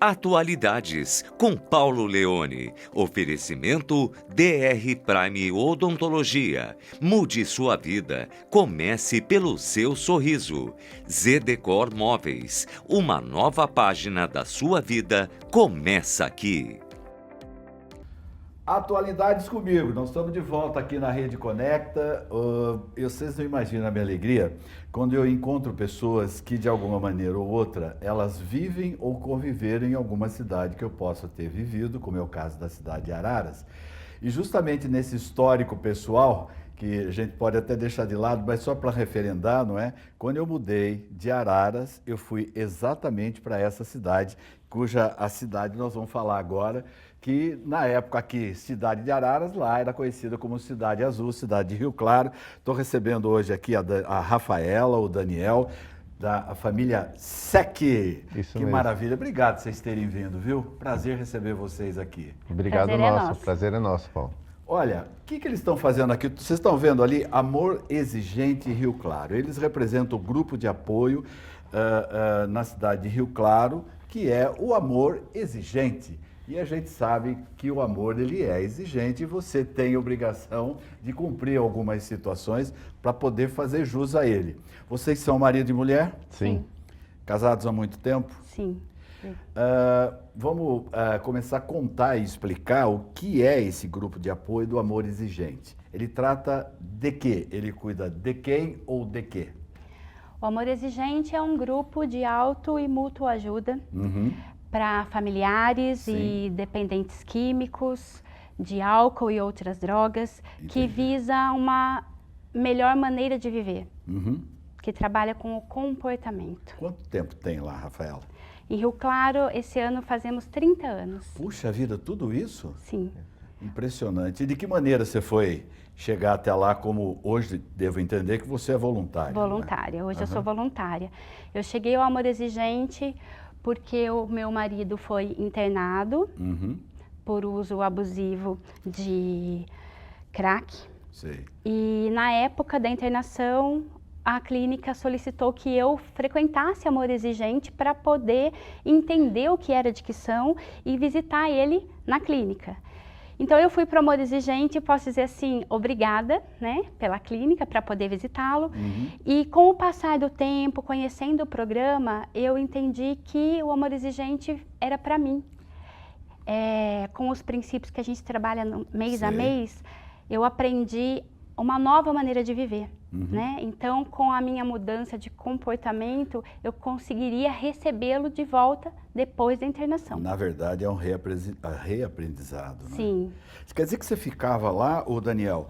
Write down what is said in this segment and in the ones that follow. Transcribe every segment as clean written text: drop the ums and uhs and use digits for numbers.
Atualidades, com Paulo Leone. Oferecimento DR Prime Odontologia. Mude sua vida. Comece pelo seu sorriso. Zedecor Móveis. Uma nova página da sua vida começa aqui. Atualidades comigo, nós estamos de volta aqui na Rede Conecta. Vocês não imaginam a minha alegria quando eu encontro pessoas que de alguma maneira ou outra elas vivem ou conviveram em alguma cidade que eu possa ter vivido, como é o caso da cidade de Araras. E justamente nesse histórico pessoal, que a gente pode até deixar de lado, mas só para referendar, não é? Quando eu mudei de Araras, eu fui exatamente para essa cidade, cuja a cidade nós vamos falar agora, que na época aqui, cidade de Araras, lá era conhecida como Cidade Azul, cidade de Rio Claro. Estou recebendo hoje aqui a Rafaela, o Daniel, da família Sec. Isso que mesmo. Maravilha. Obrigado por vocês terem vindo, viu? Prazer receber vocês aqui. Obrigado, o prazer é nosso, Paulo. Olha, o que eles estão fazendo aqui? Vocês estão vendo ali, Amor Exigente Rio Claro. Eles representam o grupo de apoio na cidade de Rio Claro, que é o Amor Exigente. E a gente sabe que o amor ele é exigente e você tem obrigação de cumprir algumas situações para poder fazer jus a ele. Vocês são marido e mulher? Sim. Casados há muito tempo? Sim. Vamos começar a contar e explicar o que é esse grupo de apoio do Amor Exigente. Ele trata de quê? Ele cuida de quem ou de quê? O Amor Exigente é um grupo de auto e mútua ajuda para familiares Sim. e dependentes químicos, de álcool e outras drogas, que visa uma melhor maneira de viver, que trabalha com o comportamento. Quanto tempo tem lá, Rafaela? Em Rio Claro, esse ano fazemos 30 anos. Puxa vida, tudo isso? Sim. Impressionante. E de que maneira você foi chegar até lá, como hoje devo entender que você é voluntária? Voluntária. Né? Hoje eu sou voluntária. Eu cheguei ao Amor Exigente porque o meu marido foi internado por uso abusivo de crack. Sei. E na época da internação, a clínica solicitou que eu frequentasse Amor Exigente para poder entender o que era adicção e visitar ele na clínica. Então eu fui para o Amor Exigente, posso dizer assim, obrigada, né, pela clínica para poder visitá-lo. E com o passar do tempo, conhecendo o programa, eu entendi que o Amor Exigente era para mim. Com os princípios que a gente trabalha mês a mês, eu aprendi uma nova maneira de viver, né? Então, com a minha mudança de comportamento, eu conseguiria recebê-lo de volta depois da internação. Na verdade, é um reaprendizado, né? Sim. Isso quer dizer que você ficava lá, ô Daniel,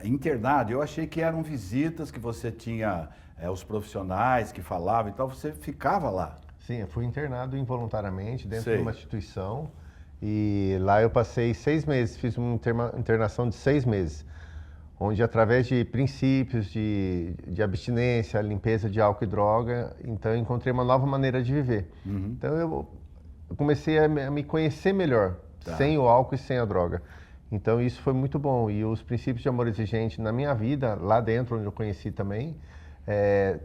internado? Eu achei que eram visitas que você tinha, os profissionais que falavam e tal, você ficava lá. Sim, eu fui internado involuntariamente dentro de uma instituição e lá eu passei 6 meses, fiz uma internação de 6 meses. Onde através de princípios de abstinência, limpeza de álcool e droga, então eu encontrei uma nova maneira de viver. Então eu comecei a me conhecer melhor, sem o álcool e sem a droga. Então isso foi muito bom. E os princípios de Amor Exigente na minha vida, lá dentro, onde eu conheci também,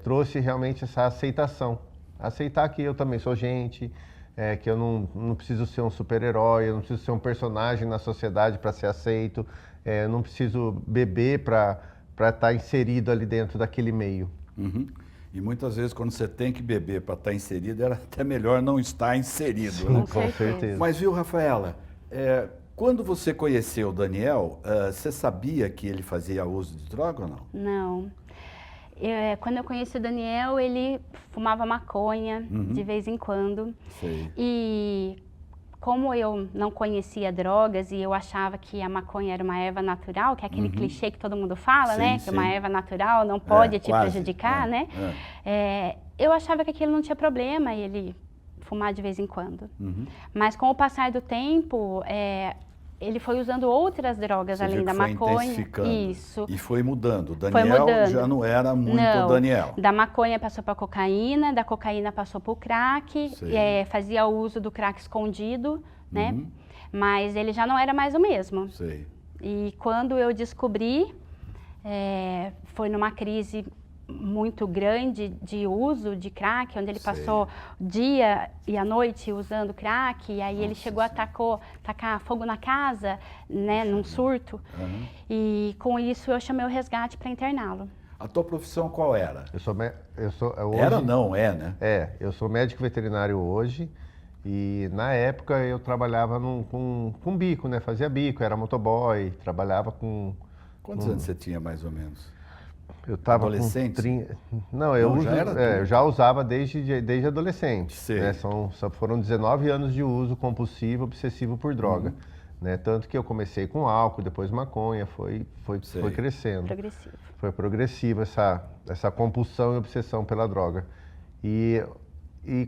trouxe realmente essa aceitação. Aceitar que eu também sou gente, que eu não preciso ser um super-herói, eu não preciso ser um personagem na sociedade para ser aceito. Eu não preciso beber para estar inserido ali dentro daquele meio. E muitas vezes, quando você tem que beber para estar inserido, era até melhor não estar inserido. Sim, né? com certeza. Mas viu, Rafaela, quando você conheceu o Daniel, você sabia que ele fazia uso de droga ou não? Não. Quando eu conheci o Daniel, ele fumava maconha de vez em quando. Sei. E como eu não conhecia drogas e eu achava que a maconha era uma erva natural, que é aquele clichê que todo mundo fala, né? Que uma erva natural não pode te prejudicar, né? Eu achava que aquilo não tinha problema, ele fumar de vez em quando. Mas com o passar do tempo, ele foi usando outras drogas além da maconha. Isso. E foi mudando. O Daniel já não era muito o Daniel. Da maconha passou para cocaína, da cocaína passou para o crack, fazia uso do crack escondido, né? Mas ele já não era mais o mesmo. Sei. E quando eu descobri, foi numa crise muito grande de uso de crack, onde ele Sei. passou dia e a noite usando crack, e aí ele Nossa chegou a Senhora. tacar fogo na casa, né, num surto. Uhum. E com isso eu chamei o resgate para interná-lo. A tua profissão qual era? Hoje, Era não, é, né? eu sou médico veterinário hoje e na época eu trabalhava com bico, né? Fazia bico, era motoboy, trabalhava com... Quantos anos você tinha, mais ou menos? Eu estava Adolescente? com 30... Não, eu, Não, uso, já era eu já usava desde adolescente. Sei. Né? Foram 19 anos de uso compulsivo, obsessivo por droga. Né? Tanto que eu comecei com álcool, depois maconha, foi crescendo. Progressivo. Foi progressiva essa compulsão e obsessão pela droga. E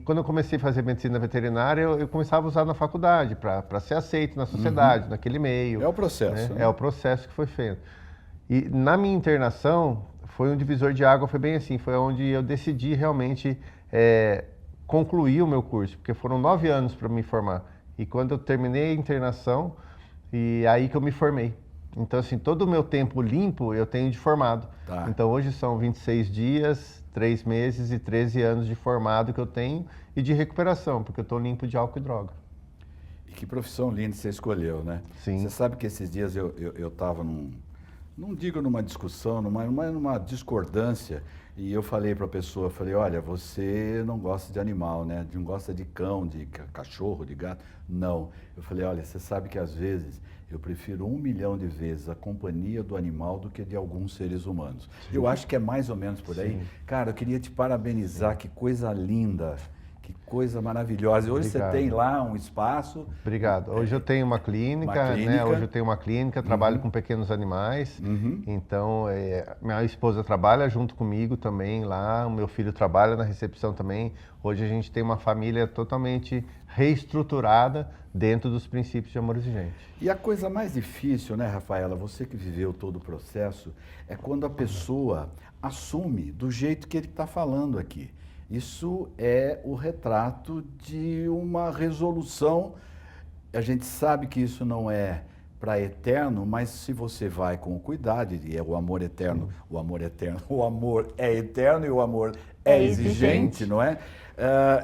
quando eu comecei a fazer medicina veterinária, eu começava a usar na faculdade, para ser aceito na sociedade, naquele meio. É o processo, né? É o processo que foi feito. E na minha internação, foi um divisor de água, foi bem assim, foi onde eu decidi realmente concluir o meu curso, porque foram 9 anos para me formar. E quando eu terminei a internação, e aí que eu me formei. Então, assim, todo o meu tempo limpo eu tenho de formado. Tá. Então, hoje são 26 dias, 3 meses e 13 anos de formado que eu tenho e de recuperação, porque eu estou limpo de álcool e droga. E que profissão linda você escolheu, né? Sim. Você sabe que esses dias eu estava não digo numa discussão, numa discordância, e eu falei para a pessoa, olha, você não gosta de animal, né? Não gosta de cão, de cachorro, de gato. Não. Eu falei, olha, você sabe que às vezes eu prefiro 1 milhão de vezes a companhia do animal do que de alguns seres humanos. Sim. Eu acho que é mais ou menos por aí. Sim. Cara, eu queria te parabenizar, sim. Que coisa linda. Que coisa maravilhosa. Hoje Obrigado. Você tem lá um espaço. Obrigado. Hoje eu tenho uma clínica, né? Hoje eu tenho uma clínica, trabalho com pequenos animais. Então, minha esposa trabalha junto comigo também lá, o meu filho trabalha na recepção também. Hoje a gente tem uma família totalmente reestruturada dentro dos princípios de amor exigente. E a coisa mais difícil, né, Rafaela, você que viveu todo o processo, é quando a pessoa assume do jeito que ele está falando aqui. Isso é o retrato de uma resolução. A gente sabe que isso não é para eterno, mas se você vai com cuidado, e é o amor eterno, o amor é eterno e o amor é exigente, não é?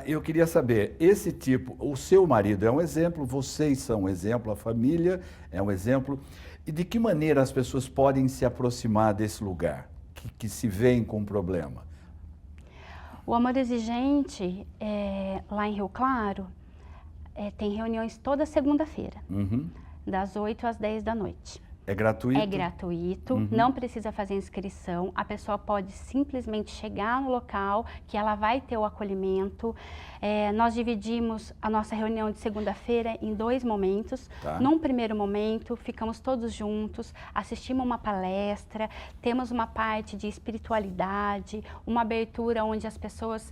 Eu queria saber, esse tipo, o seu marido é um exemplo, vocês são um exemplo, a família é um exemplo, e de que maneira as pessoas podem se aproximar desse lugar, que se veem com problema? O Amor Exigente, lá em Rio Claro, tem reuniões toda segunda-feira, das 8 às 10 da noite. É gratuito? É gratuito, não precisa fazer inscrição, a pessoa pode simplesmente chegar no local, que ela vai ter o acolhimento. Nós dividimos a nossa reunião de segunda-feira em 2 momentos. Tá. Num primeiro momento, ficamos todos juntos, assistimos uma palestra, temos uma parte de espiritualidade, uma abertura onde as pessoas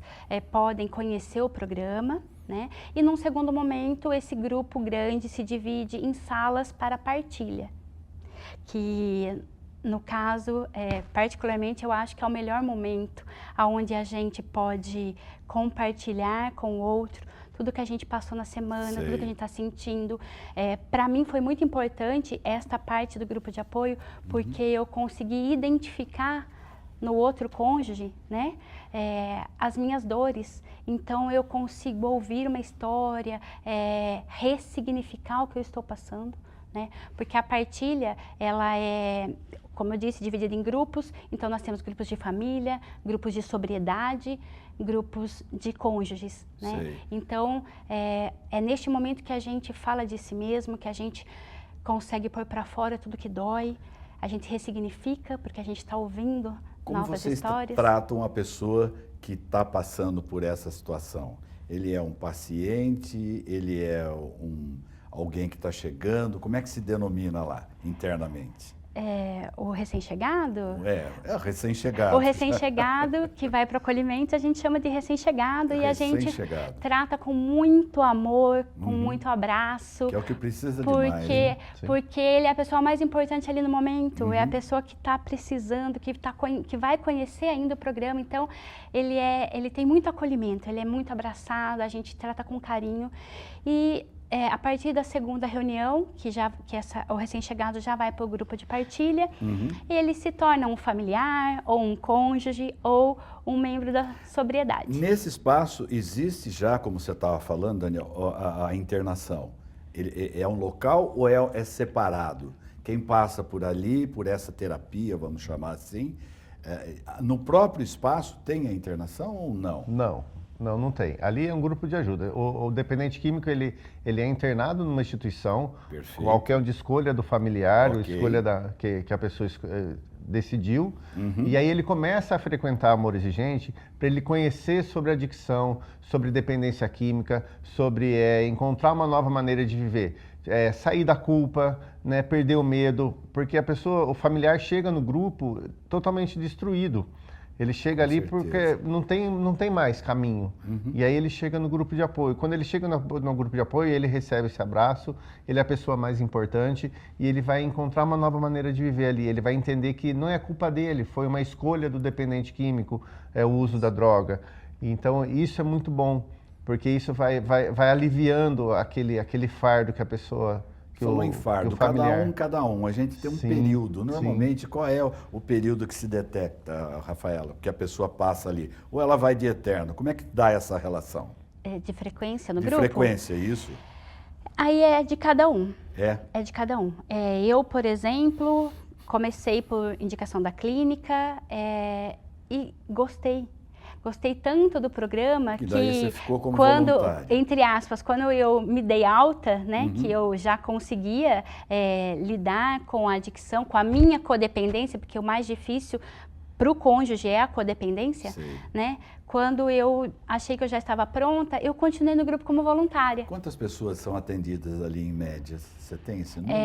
podem conhecer o programa. Né? E num segundo momento, esse grupo grande se divide em salas para partilha. Que, no caso, particularmente, eu acho que é o melhor momento onde a gente pode compartilhar com o outro tudo que a gente passou na semana, Sei. Tudo que a gente está sentindo. Para mim foi muito importante esta parte do grupo de apoio, porque eu consegui identificar no outro cônjuge, né, as minhas dores. Então eu consigo ouvir uma história, ressignificar o que eu estou passando. Né? Porque a partilha, ela é, como eu disse, dividida em grupos. Então nós temos grupos de família, grupos de sobriedade, grupos de cônjuges, né? Então é neste momento que a gente fala de si mesmo, que a gente consegue pôr para fora tudo que dói, a gente ressignifica, porque a gente está ouvindo novas histórias. Como vocês tratam a pessoa que está passando por essa situação? Ele é um paciente, ele é alguém que está chegando, como é que se denomina lá, internamente? O recém-chegado? O recém-chegado. O recém-chegado que vai para o acolhimento, a gente chama de recém-chegado e a gente trata com muito amor, com muito abraço. Que é o que precisa demais. Porque ele é a pessoa mais importante ali no momento, é a pessoa que está precisando, que vai conhecer ainda o programa. Então, ele tem muito acolhimento, ele é muito abraçado, a gente trata com carinho. E A partir da segunda reunião, o recém-chegado já vai para o grupo de partilha, ele se torna um familiar, ou um cônjuge, ou um membro da sobriedade. Nesse espaço existe já, como você estava falando, Daniel, a internação. Ele é um local ou é separado? Quem passa por ali, por essa terapia, vamos chamar assim, no próprio espaço tem a internação ou não? Não tem. Ali é um grupo de ajuda. O dependente químico, ele é internado numa instituição, Perfeito. qualquer de escolha do familiar, Ok. escolha que a pessoa decidiu. E aí ele começa a frequentar Amor Exigente para ele conhecer sobre adicção, sobre dependência química, sobre encontrar uma nova maneira de viver. Sair da culpa, né, perder o medo, porque o familiar chega no grupo totalmente destruído. Ele chega ali porque não tem mais caminho. E aí ele chega no grupo de apoio. Quando ele chega no grupo de apoio, ele recebe esse abraço, ele é a pessoa mais importante e ele vai encontrar uma nova maneira de viver ali. Ele vai entender que não é culpa dele, foi uma escolha do dependente químico, o uso da droga. Então isso é muito bom, porque isso vai aliviando aquele fardo que a pessoa... Falou em fardo, cada um. A gente tem um período. Normalmente, qual é o período que se detecta, Rafaela? Que a pessoa passa ali? Ou ela vai de eterno? Como é que dá essa relação? De frequência no grupo? De frequência, isso? Aí é de cada um. É de cada um. Eu, por exemplo, comecei por indicação da clínica e gostei. Gostei tanto do programa que você ficou como quando, voluntária. entre aspas, quando eu me dei alta, né, que eu já conseguia lidar com a adicção, com a minha codependência, porque o mais difícil para o cônjuge é a codependência, né? Quando eu achei que eu já estava pronta, eu continuei no grupo como voluntária. Quantas pessoas são atendidas ali em média? Você tem esse número?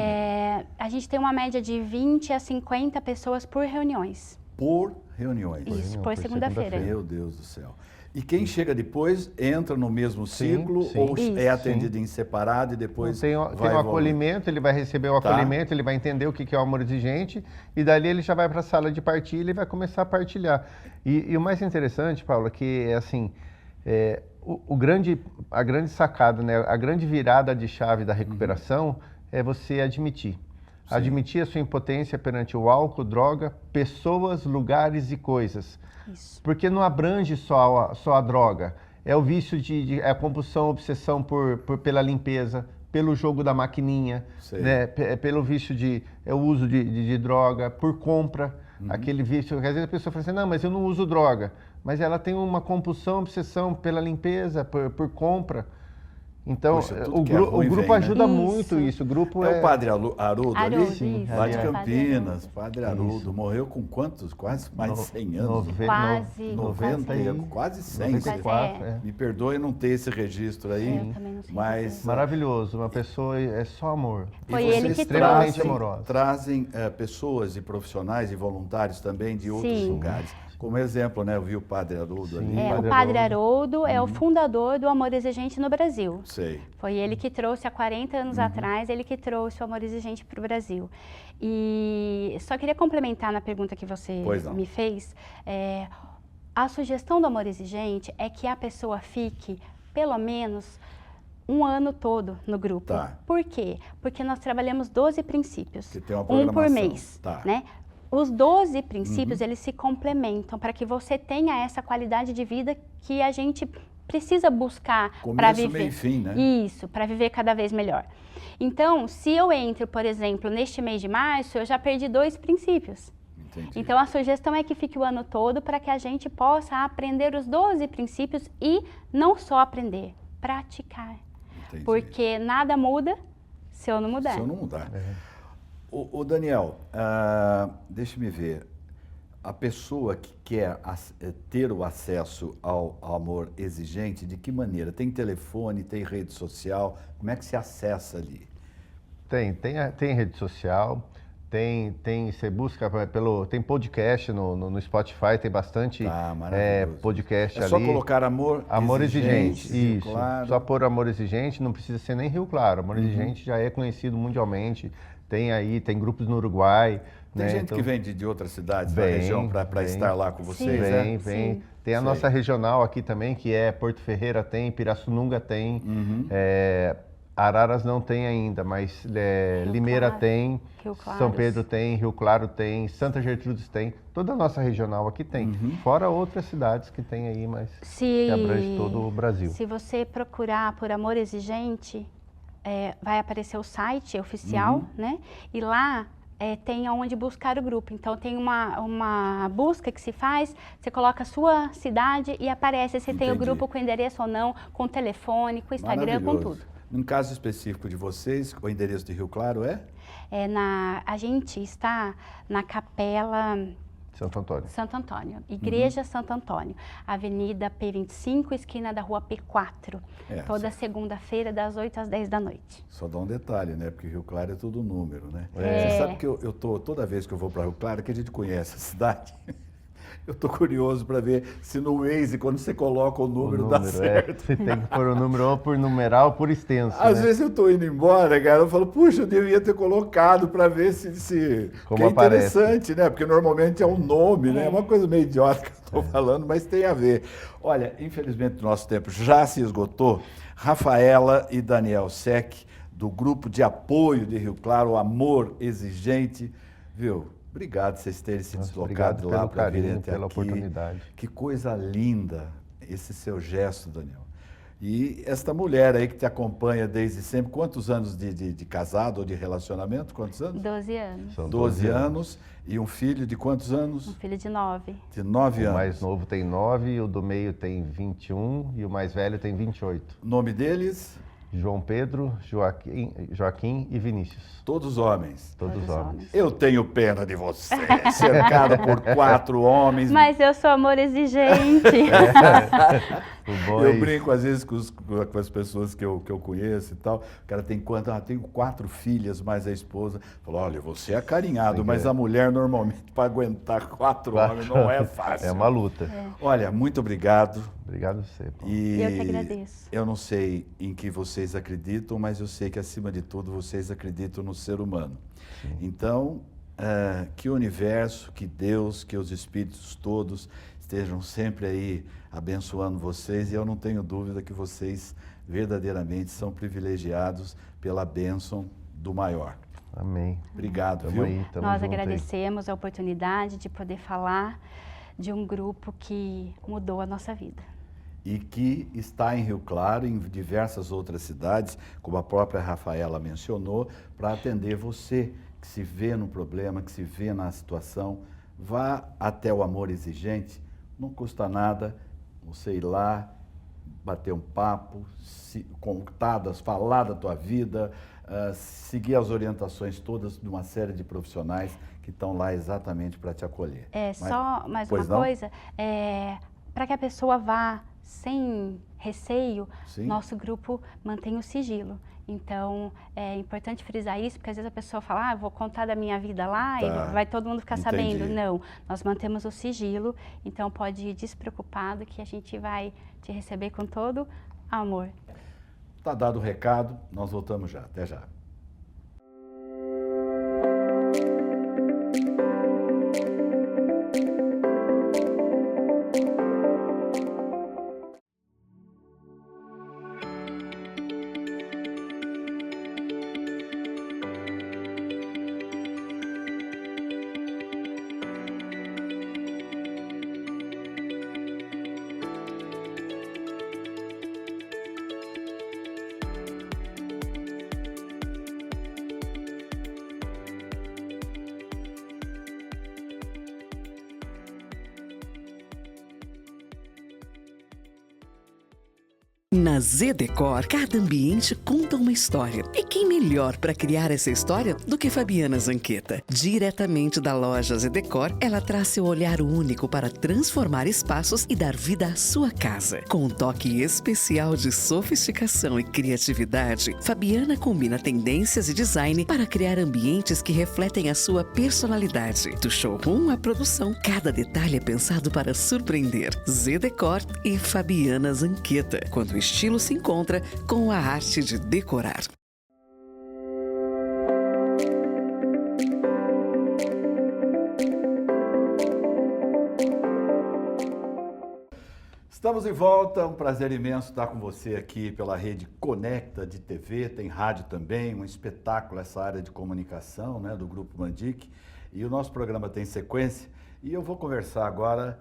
A gente tem uma média de 20 a 50 pessoas por reuniões. Por reuniões? Isso, por segunda-feira. Meu Deus do céu. E quem chega depois entra no mesmo ciclo ou Isso. é atendido em separado e depois tem o acolhimento, ele vai receber o acolhimento, ele vai entender o que é o amor exigente e dali ele já vai para a sala de partilha e vai começar a partilhar. E o mais interessante, Paula, que é assim, a grande sacada, né, a grande virada de chave da recuperação é você admitir. Admitir a sua impotência perante o álcool, droga, pessoas, lugares e coisas. Isso. Porque não abrange só a droga. É o vício é a compulsão, obsessão pela limpeza, pelo jogo da maquininha, né? Pelo vício o uso de droga, por compra. Aquele vício, às vezes a pessoa fala assim, não, mas eu não uso droga. Mas ela tem uma compulsão, obsessão pela limpeza, por compra. Então, Puxa, o grupo ajuda muito isso. O grupo o Padre Haroldo ali? Sim, lá de é. Campinas. Padre Haroldo. Morreu com quantos? Quase mais de 100 anos. Quase. 90 quase 100. 94, Me perdoe não ter esse registro aí. Eu também não sei. Mas maravilhoso. Uma pessoa é só amor. Foi ele que extremamente amorosa. Trazem pessoas e profissionais e voluntários também de outros lugares. Como exemplo, né? Eu vi o Padre Haroldo ali. O Padre Haroldo é o fundador do Amor Exigente no Brasil. Sei. Foi ele que trouxe, há 40 anos atrás, ele que trouxe o Amor Exigente para o Brasil. E só queria complementar na pergunta que você me fez. A sugestão do Amor Exigente é que a pessoa fique, pelo menos, um ano todo no grupo. Por quê? Porque nós trabalhamos 12 princípios, que tem uma um por mês, né? Os 12 princípios, eles se complementam para que você tenha essa qualidade de vida que a gente precisa buscar para viver. Meio e fim, né? Isso, para viver cada vez melhor. Então, se eu entro, por exemplo, neste mês de março, eu já perdi 2 princípios. Entendi. Então, a sugestão é que fique o ano todo para que a gente possa aprender os 12 princípios e não só aprender, praticar. Entendi. Porque nada muda se eu não mudar. Se eu não mudar. O Daniel, deixa-me ver. A pessoa que quer ter o acesso ao amor exigente, de que maneira? Tem telefone, tem rede social? Como é que se acessa ali? Tem rede social, você busca tem podcast no Spotify, tem bastante podcast ali. É só colocar amor exigente. Isso, claro. só pôr amor exigente, não precisa ser nem Rio Claro. Amor exigente já é conhecido mundialmente, tem grupos no Uruguai. Tem gente que vem de outras cidades da região para estar lá com vocês? Vem. Tem a nossa regional aqui também, que é Porto Ferreira tem, Pirassununga tem. Araras não tem ainda, mas Limeira Claro. tem, Rio Claros. São Pedro tem, Rio Claro tem, Santa Gertrudes tem, toda a nossa regional aqui tem, fora outras cidades que tem aí, mas que abrange todo o Brasil. Se você procurar por Amor Exigente, vai aparecer o site oficial, né? E lá tem onde buscar o grupo. Então tem uma busca que se faz, você coloca a sua cidade e aparece se tem o grupo com endereço ou não, com telefone, com Instagram, com tudo. No caso específico de vocês, o endereço de Rio Claro é? A gente está na Capela Santo Antônio. Igreja Santo Antônio, Avenida P25, esquina da Rua P4. Toda segunda-feira, das 8 às 10 da noite. Só dá um detalhe, né? Porque Rio Claro é tudo número, né? Você sabe que eu tô, toda vez que eu vou para Rio Claro, que a gente conhece a cidade, eu tô curioso para ver se no Waze, quando você coloca o número dá certo. Você tem que pôr o número ou por numeral ou por extenso. Às vezes eu tô indo embora, cara, eu falo, puxa, eu devia ter colocado para ver se como que é aparece. interessante, né? Porque normalmente é um nome, né? É uma coisa meio idiota que eu estou falando, mas tem a ver. Olha, infelizmente o nosso tempo já se esgotou. Rafaela e Daniel Sec, do grupo de apoio de Rio Claro, o Amor Exigente, viu? Obrigado por vocês terem se deslocado lá para virem até pela aqui. oportunidade. Que coisa linda esse seu gesto, Daniel. E esta mulher aí que te acompanha desde sempre, quantos anos de casado ou de relacionamento? Quantos anos? 12 anos. São 12 anos. E um filho de quantos anos? Um filho de 9. De 9 anos. O mais novo tem 9, o do meio tem 21 e o mais velho tem 28. O nome deles? João Pedro, Joaquim e Vinícius. Todos homens. Todos homens. Eu tenho pena de você, cercado por 4 homens. Mas eu sou amor exigente. Eu brinco às vezes com as pessoas que eu conheço e tal. O cara tem quanto? Tenho 4 filhas, mais a esposa. Falou, olha, você é acarinhado, mas a mulher normalmente para aguentar 4 homens não é fácil. É uma luta. Olha, muito obrigado. Obrigado a você, Paulo. E eu que agradeço. Eu não sei em que vocês acreditam, mas eu sei que acima de tudo vocês acreditam no ser humano. Sim. Então, que o universo, que Deus, que os espíritos todos estejam sempre aí abençoando vocês, e eu não tenho dúvida que vocês verdadeiramente são privilegiados pela bênção do Maior. Amém. Obrigado, tamo viu? aí, tamo Nós junto agradecemos a oportunidade de poder falar de um grupo que mudou a nossa vida. E que está em Rio Claro, em diversas outras cidades, como a própria Rafaela mencionou, para atender você que se vê no problema, que se vê na situação. Vá até o Amor Exigente, não custa nada você ir lá, bater um papo, falar da tua vida, seguir as orientações todas de uma série de profissionais que estão lá exatamente para te acolher. Só mais uma coisa, para que a pessoa vá sem receio, nosso grupo mantém o sigilo. Então, é importante frisar isso, porque às vezes a pessoa fala, eu vou contar da minha vida lá e vai todo mundo ficar sabendo. Não, nós mantemos o sigilo, então pode ir despreocupado que a gente vai te receber com todo amor. Tá dado o recado, nós voltamos já. Até já. Na Zedecor, cada ambiente conta uma história. E quem melhor para criar essa história do que Fabiana Zanqueta? Diretamente da loja Zedecor, ela traz seu olhar único para transformar espaços e dar vida à sua casa. Com um toque especial de sofisticação e criatividade, Fabiana combina tendências e design para criar ambientes que refletem a sua personalidade. Do showroom à produção, cada detalhe é pensado para surpreender. Zedecor e Fabiana Zanqueta. Quando o estilo se encontra com a arte de decorar. Estamos Estamos de volta, um prazer imenso estar com você aqui pela rede Conecta de TV, tem rádio também, um espetáculo essa área de comunicação, né, do Grupo Mandic, e o nosso programa tem sequência, e eu vou conversar agora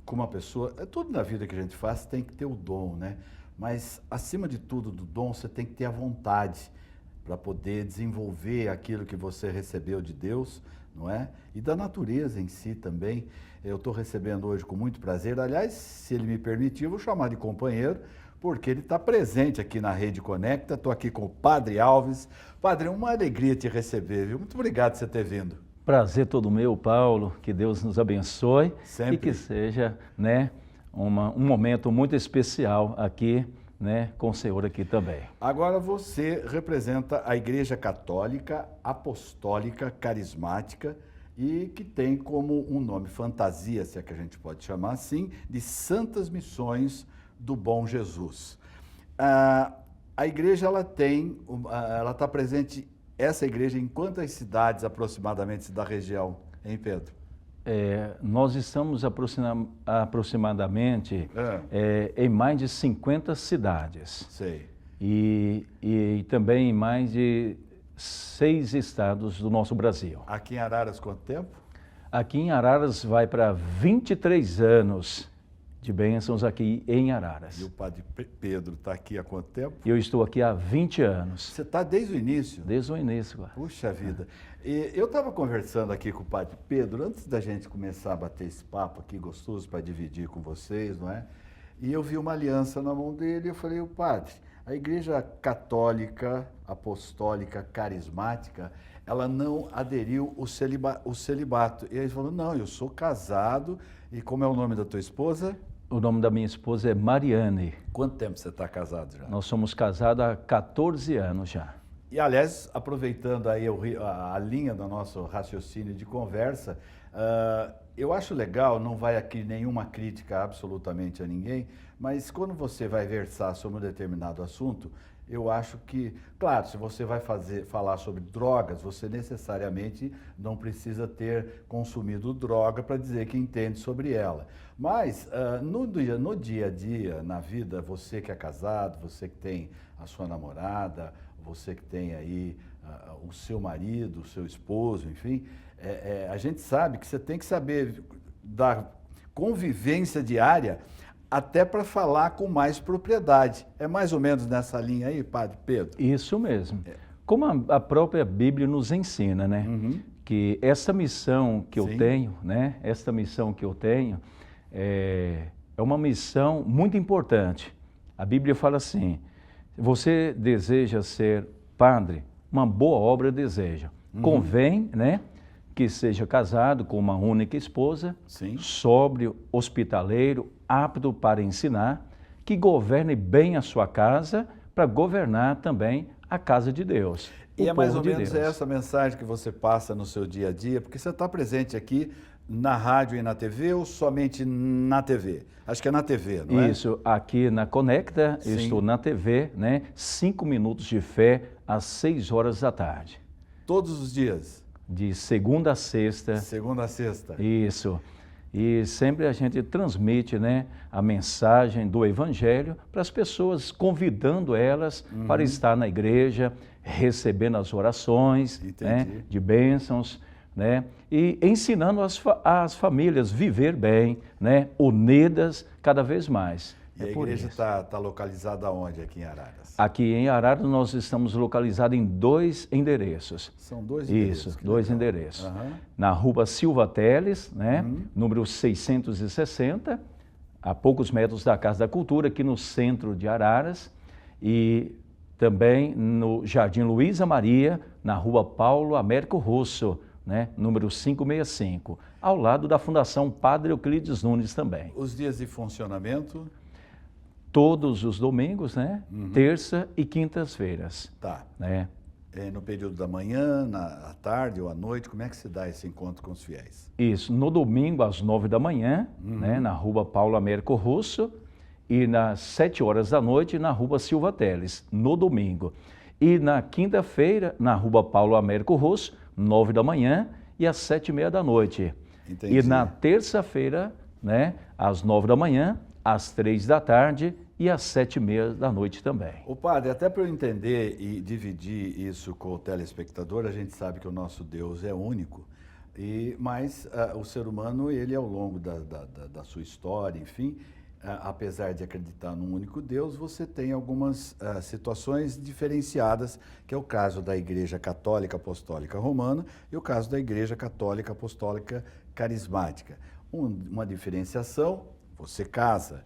com uma pessoa, tudo na vida que a gente faz tem que ter o dom, né, mas acima de tudo do dom você tem que ter a vontade para poder desenvolver aquilo que você recebeu de Deus, não é? E da natureza em si também. Eu estou recebendo hoje com muito prazer. Aliás, se ele me permitir, eu vou chamar de companheiro, porque ele está presente aqui na Rede Conecta. Estou aqui com o Padre Alves. Padre, uma alegria te receber, viu? Muito obrigado por você ter vindo. Prazer todo meu, Paulo. Que Deus nos abençoe. Sempre. E que seja, né, um momento muito especial aqui, né, com o Senhor aqui também. Agora você representa a Igreja Católica, Apostólica, Carismática e que tem como um nome fantasia, se é que a gente pode chamar assim, de Santas Missões do Bom Jesus. A igreja ela está presente, essa igreja, em quantas cidades aproximadamente da região, hein, Pedro? Nós estamos aproximadamente em mais de 50 cidades. Sei. E também em mais de 6 estados do nosso Brasil. Aqui em Araras, quanto tempo? Aqui em Araras vai para 23 anos de bênçãos aqui em Araras. E o Padre Pedro está aqui há quanto tempo? Eu estou aqui há 20 anos. Você está desde o início? Desde o início. Puxa vida. E eu estava conversando aqui com o Padre Pedro, antes da gente começar a bater esse papo aqui gostoso para dividir com vocês, não é? E eu vi uma aliança na mão dele e eu falei, o Padre, a Igreja Católica, Apostólica, Carismática, ela não aderiu ao celibato. E aí ele falou, não, eu sou casado. E como é o nome da tua esposa? O nome da minha esposa é Mariane. Quanto tempo você está casado já? Nós somos casados há 14 anos já. E, aliás, aproveitando aí a linha do nosso raciocínio de conversa, eu acho legal, não vai aqui nenhuma crítica absolutamente a ninguém, mas quando você vai versar sobre um determinado assunto, eu acho que, claro, se você vai falar sobre drogas, você necessariamente não precisa ter consumido droga para dizer que entende sobre ela. Mas no dia a dia, na vida, você que é casado, você que tem a sua namorada, você que tem aí o seu marido, o seu esposo, enfim, a gente sabe que você tem que saber da convivência diária até para falar com mais propriedade. É mais ou menos nessa linha aí, Padre Pedro? Isso mesmo. Como a própria Bíblia nos ensina, né? Uhum. Que essa missão que Sim. eu tenho, né? Esta missão que eu tenho é uma missão muito importante. A Bíblia fala assim, você deseja ser padre, uma boa obra deseja. Uhum. Convém, né? Que seja casado com uma única esposa, Sim. sóbrio, hospitaleiro, apto para ensinar, que governe bem a sua casa, para governar também a casa de Deus. E é mais ou menos Deus. essa mensagem que você passa no seu dia a dia, porque você está presente aqui na rádio e na TV ou somente na TV? Acho que é na TV, não é? Isso, aqui na Conecta, eu Sim. estou na TV, né? 5 minutos de fé, às 6 horas da tarde. Todos os dias? De segunda a sexta. Segunda a sexta. Isso. E sempre a gente transmite, né, a mensagem do Evangelho para as pessoas, convidando elas para estar na igreja, recebendo as orações, né, de bênçãos, né, e ensinando as famílias a viver bem, né, unidas cada vez mais. E a igreja está localizada onde aqui em Araras? Aqui em Araras nós estamos localizados em 2 endereços. São 2 endereços? Isso, 2 endereços. Uhum. Na rua Silva Teles, né, número 660, a poucos metros da Casa da Cultura, aqui no centro de Araras. E também no Jardim Luísa Maria, na rua Paulo Américo Russo, né, número 565, ao lado da Fundação Padre Euclides Nunes também. Os dias de funcionamento? Todos os domingos, né? Terça e quintas-feiras. Tá. Né? No período da manhã, à tarde ou à noite, como é que se dá esse encontro com os fiéis? Isso, no domingo às 9 da manhã, né, na rua Paulo Américo Russo, e nas 7 horas da noite na rua Silva Teles, no domingo. E na quinta-feira, na rua Paulo Américo Russo, 9 da manhã e às 7h30 da noite. Entendi. E na terça-feira, né, às 9 da manhã, às 15h e às 19h também. O padre, até para eu entender e dividir isso com o telespectador, a gente sabe que o nosso Deus é único, mas o ser humano, ele ao longo da sua história, enfim, apesar de acreditar num único Deus, você tem algumas situações diferenciadas, que é o caso da Igreja Católica Apostólica Romana e o caso da Igreja Católica Apostólica Carismática. Uma diferenciação, você casa.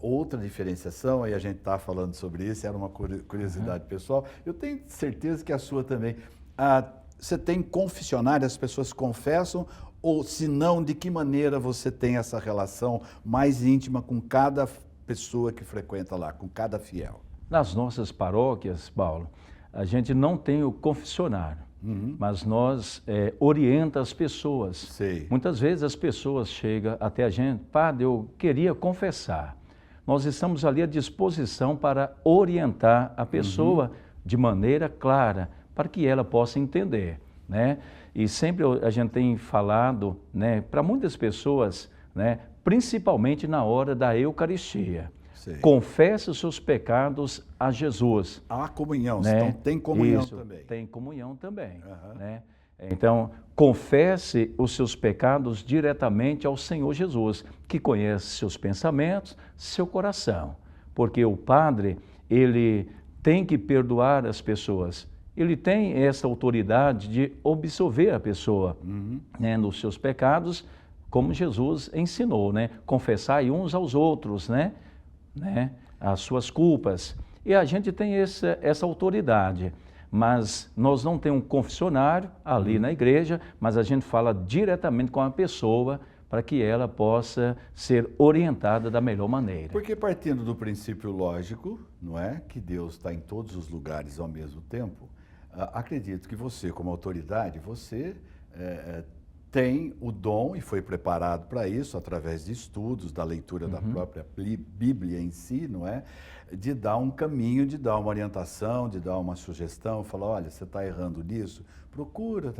Outra diferenciação, aí a gente está falando sobre isso, era uma curiosidade pessoal, eu tenho certeza que a sua também. Você tem confessionário, as pessoas confessam, ou se não, de que maneira você tem essa relação mais íntima com cada pessoa que frequenta lá, com cada fiel? Nas nossas paróquias, Paulo, a gente não tem o confessionário. Mas nós orienta as pessoas. Sei. Muitas vezes as pessoas chegam até a gente, padre, eu queria confessar. Nós estamos ali à disposição para orientar a pessoa de maneira clara, para que ela possa entender, né? E sempre a gente tem falado, né, para muitas pessoas, né, principalmente na hora da Eucaristia. Sei. Confesse os seus pecados a Jesus. Há comunhão, né? Então tem comunhão Isso, também. Tem comunhão também. Né? Então, confesse os seus pecados diretamente ao Senhor Jesus, que conhece seus pensamentos, seu coração. Porque o padre, ele tem que perdoar as pessoas. Ele tem essa autoridade de absolver a pessoa, né, nos seus pecados, como Jesus ensinou, né? Confessai uns aos outros, né? As suas culpas. E a gente tem essa autoridade, mas nós não temos um confessionário ali na igreja, mas a gente fala diretamente com a pessoa para que ela possa ser orientada da melhor maneira. Porque partindo do princípio lógico, não é, que Deus está em todos os lugares ao mesmo tempo, acredito que você, como autoridade, você tem o dom, e foi preparado para isso, através de estudos, da leitura da própria Bíblia em si, não é? De dar um caminho, de dar uma orientação, de dar uma sugestão, falar, olha, você está errando nisso, procura,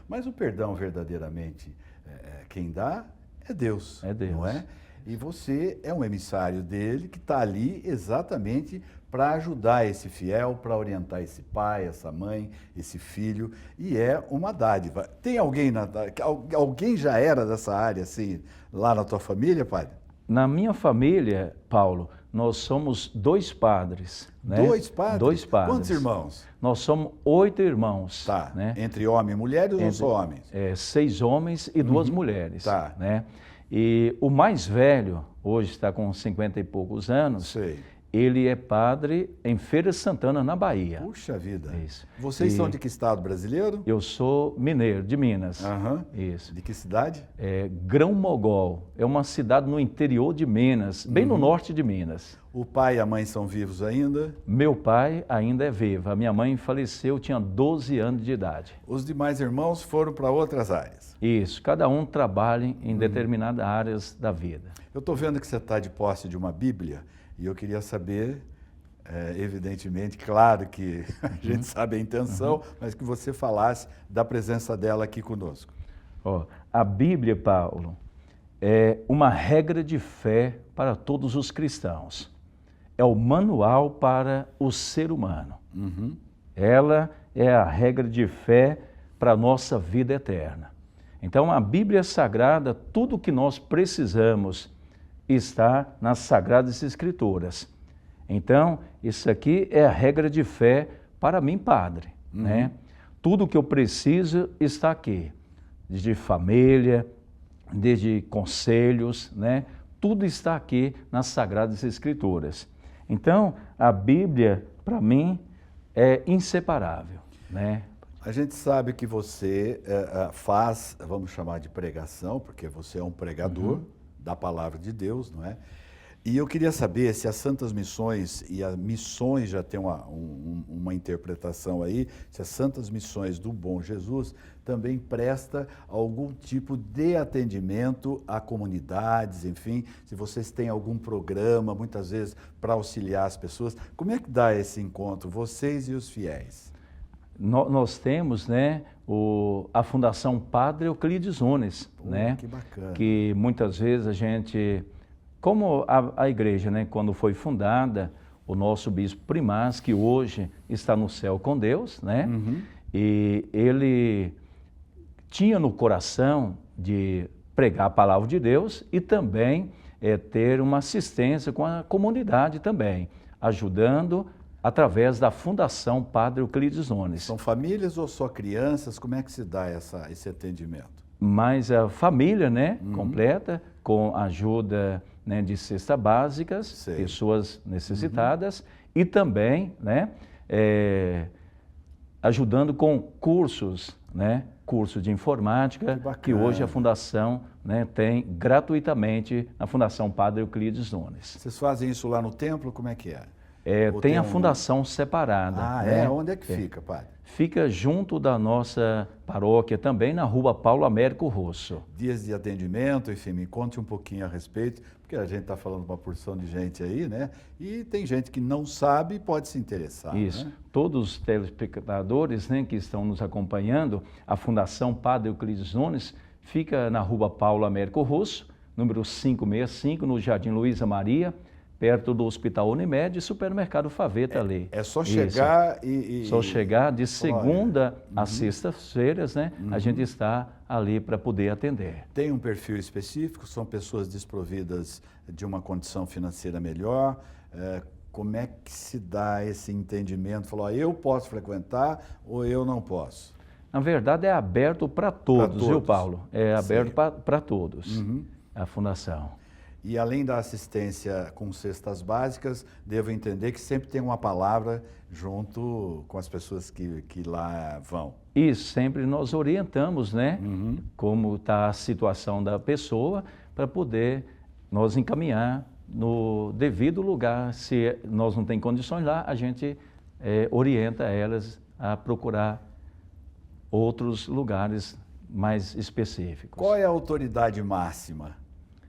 Mas o perdão verdadeiramente, quem dá é Deus, não é? E você é um emissário dele que está ali exatamente para ajudar esse fiel, para orientar esse pai, essa mãe, esse filho, e é uma dádiva. Tem alguém já era dessa área assim, lá na tua família, padre? Na minha família, Paulo, nós somos 2 padres. Né? 2 padres? 2 padres. Quantos irmãos? Nós somos 8 irmãos. Tá. Né? Entre homem e mulher ou só homens? 6 homens e 2 mulheres. Tá. Né? E o mais velho, hoje está com 50 e poucos anos, Sei. Ele é padre em Feira de Santana, na Bahia. Puxa vida. Isso. Vocês são de que estado brasileiro? Eu sou mineiro, de Minas. Isso. De que cidade? Grão-Mogol. É uma cidade no interior de Minas, bem no norte de Minas. O pai e a mãe são vivos ainda? Meu pai ainda é vivo. A minha mãe faleceu, tinha 12 anos de idade. Os demais irmãos foram para outras áreas? Isso. Cada um trabalha em determinadas áreas da vida. Eu estou vendo que você está de posse de uma Bíblia. E eu queria saber, evidentemente, claro que a gente sabe a intenção, mas que você falasse da presença dela aqui conosco. A Bíblia, Paulo, é uma regra de fé para todos os cristãos. É o manual para o ser humano. Ela é a regra de fé para a nossa vida eterna. Então, a Bíblia Sagrada, tudo o que nós precisamos está nas Sagradas Escrituras. Então, isso aqui é a regra de fé para mim, padre. Né? Tudo que eu preciso está aqui. Desde família, desde conselhos, né? Tudo está aqui nas Sagradas Escrituras. Então, a Bíblia, para mim, é inseparável. Né? A gente sabe que você faz, vamos chamar de pregação, porque você é um pregador da palavra de Deus, não é? E eu queria saber se as santas missões, e as missões já tem uma interpretação aí, se as santas missões do Bom Jesus também presta algum tipo de atendimento a comunidades, enfim, se vocês têm algum programa, muitas vezes, para auxiliar as pessoas. Como é que dá esse encontro, vocês e os fiéis? Nós temos, né, a Fundação Padre Euclides Nunes, né, que bacana. Que muitas vezes a gente como a igreja, né, quando foi fundada, o nosso bispo primaz, que hoje está no céu com Deus, né? E ele tinha no coração de pregar a palavra de Deus e também ter uma assistência com a comunidade também, ajudando através da Fundação Padre Euclides Nunes. São famílias ou só crianças? Como é que se dá esse atendimento? Mas a família, né, completa, com ajuda, né, de cestas básicas, pessoas necessitadas, e também, né, ajudando com cursos, né, curso de informática, que hoje a Fundação, né, tem gratuitamente na Fundação Padre Euclides Nunes. Vocês fazem isso lá no templo? Como é que é? Tem a fundação separada. Ah, né? Onde é que fica, padre? Fica junto da nossa paróquia também, na rua Paulo Américo Rosso. Dias de atendimento, enfim, me conte um pouquinho a respeito, porque a gente está falando com uma porção de gente aí, né? E tem gente que não sabe e pode se interessar. Isso. Né? Todos os telespectadores, né, que estão nos acompanhando, a Fundação Padre Euclides Nunes fica na rua Paulo Américo Rosso, número 565, no Jardim Luísa Maria, perto do Hospital Unimed e Supermercado Faveta ali. É só chegar Só chegar de segunda a sextas-feiras, né? A gente está ali para poder atender. Tem um perfil específico? São pessoas desprovidas de uma condição financeira melhor? Como é que se dá esse entendimento? Falou, eu posso frequentar ou eu não posso? Na verdade, é aberto para todos, viu, Paulo? É aberto para todos, a Fundação. E além da assistência com cestas básicas, devo entender que sempre tem uma palavra junto com as pessoas que lá vão. E sempre nós orientamos, né, como está a situação da pessoa, para poder nós encaminhar no devido lugar. Se nós não temos condições lá, a gente orienta elas a procurar outros lugares mais específicos. Qual é a autoridade máxima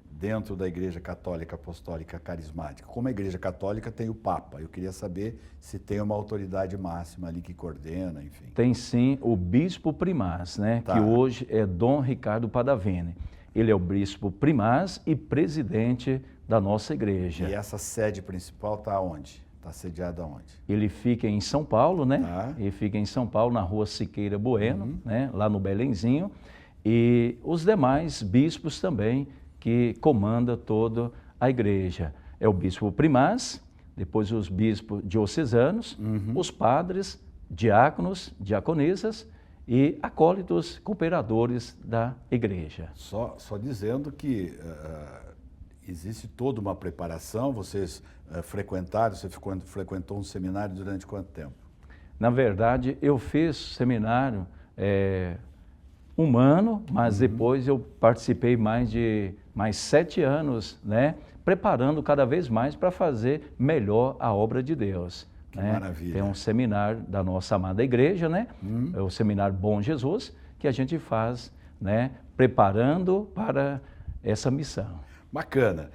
dentro da Igreja Católica Apostólica Carismática? Como a Igreja Católica tem o Papa, eu queria saber se tem uma autoridade máxima ali que coordena, enfim. Tem sim o Bispo Primaz, né? Que hoje é Dom Ricardo Padavini. Ele é o Bispo Primaz e presidente da nossa igreja. E essa sede principal está onde? Está sediada onde? Ele fica em São Paulo, né? Ele fica em São Paulo, na rua Siqueira Bueno, né? Lá no Belenzinho. E os demais bispos também, que comanda toda a igreja. É o bispo primaz, depois os bispos diocesanos, os padres, diáconos, diaconisas e acólitos, cooperadores da igreja. Só dizendo que existe toda uma preparação, vocês frequentaram, você frequentou um seminário durante quanto tempo? Na verdade, eu fiz seminário um ano, mas depois eu participei mais 7 anos, né, preparando cada vez mais para fazer melhor a obra de Deus. Que maravilha. Tem um seminário da nossa amada igreja, né, é o Seminário Bom Jesus, que a gente faz, né, preparando para essa missão. Bacana.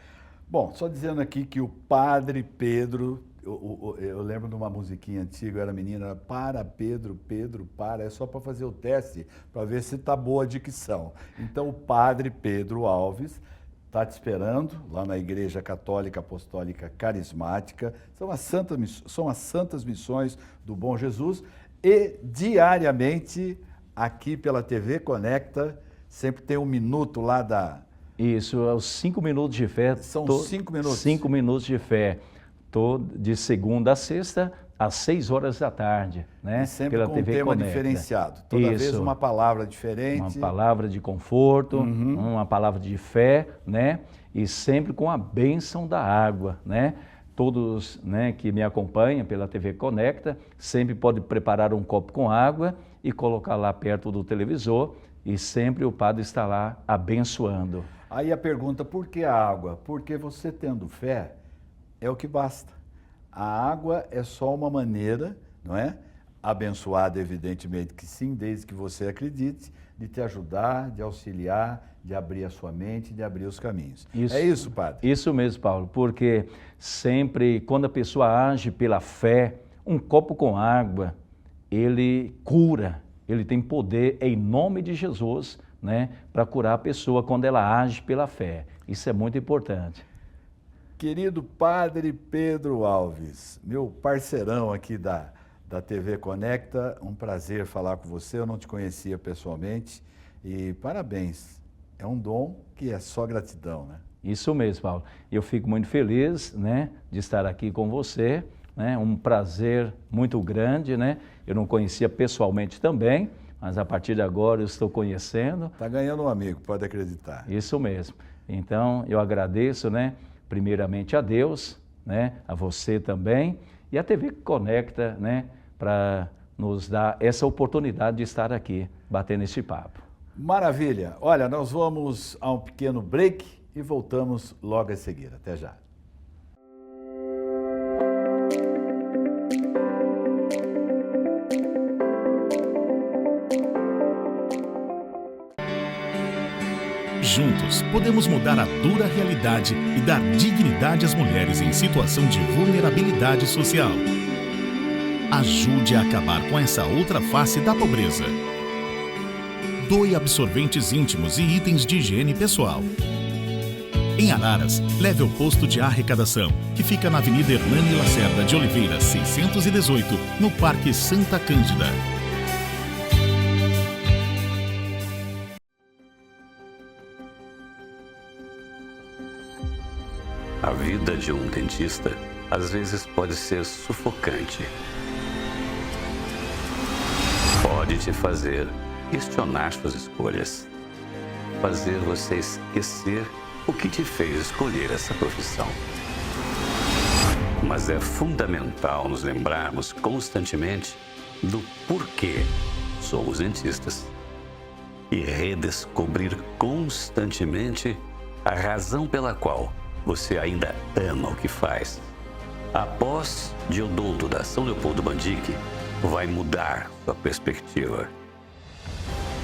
Bom, só dizendo aqui que o Padre Pedro, eu lembro de uma musiquinha antiga, eu era menina, era para Pedro, Pedro, para, é só para fazer o teste, para ver se está boa a dicção. Então o Padre Pedro Alves está te esperando lá na Igreja Católica Apostólica Carismática, são as santas missões do Bom Jesus, e diariamente aqui pela TV Conecta, sempre tem um minuto lá da... Isso, os 5 minutos de fé. São 5 minutos? 5 minutos de fé. De segunda a sexta, às 6 horas da tarde, né? E sempre pela com TV um tema Conecta. diferenciado. Toda vez uma palavra diferente. Uma palavra de conforto, uma palavra de fé, né? E sempre com a bênção da água, né? Todos, né, que me acompanham pela TV Conecta sempre podem preparar um copo com água e colocar lá perto do televisor e sempre o padre está lá abençoando. Aí a pergunta, por que a água? Porque você tendo fé, é o que basta. A água é só uma maneira, não é? Abençoada, evidentemente que sim, desde que você acredite, de te ajudar, de auxiliar, de abrir a sua mente, de abrir os caminhos. Isso, é isso, padre? Isso mesmo, Paulo, porque sempre, quando a pessoa age pela fé, um copo com água, ele cura, ele tem poder em nome de Jesus, né, para curar a pessoa quando ela age pela fé. Isso é muito importante. Querido Padre Pedro Alves, meu parceirão aqui da TV Conecta, um prazer falar com você, eu não te conhecia pessoalmente e parabéns, é um dom que é só gratidão, né? Isso mesmo, Paulo. Eu fico muito feliz, né, de estar aqui com você, né, um prazer muito grande, né? Eu não conhecia pessoalmente também, mas a partir de agora eu estou conhecendo. Está ganhando um amigo, pode acreditar. Isso mesmo. Então, eu agradeço, né, primeiramente a Deus, né, a você também, e a TV Conecta, né, para nos dar essa oportunidade de estar aqui, batendo esse papo. Maravilha. Olha, nós vamos a um pequeno break e voltamos logo a seguir. Até já. Juntos, podemos mudar a dura realidade e dar dignidade às mulheres em situação de vulnerabilidade social. Ajude a acabar com essa outra face da pobreza. Doe absorventes íntimos e itens de higiene pessoal. Em Araras, leve ao posto de arrecadação, que fica na Avenida Hernani Lacerda de Oliveira, 618, no Parque Santa Cândida. A vida de um dentista, às vezes, pode ser sufocante. Pode te fazer questionar suas escolhas. Fazer você esquecer o que te fez escolher essa profissão. Mas é fundamental nos lembrarmos constantemente do porquê somos dentistas. E redescobrir constantemente a razão pela qual você ainda ama o que faz. A pós de odonto da São Leopoldo Mandic vai mudar sua perspectiva.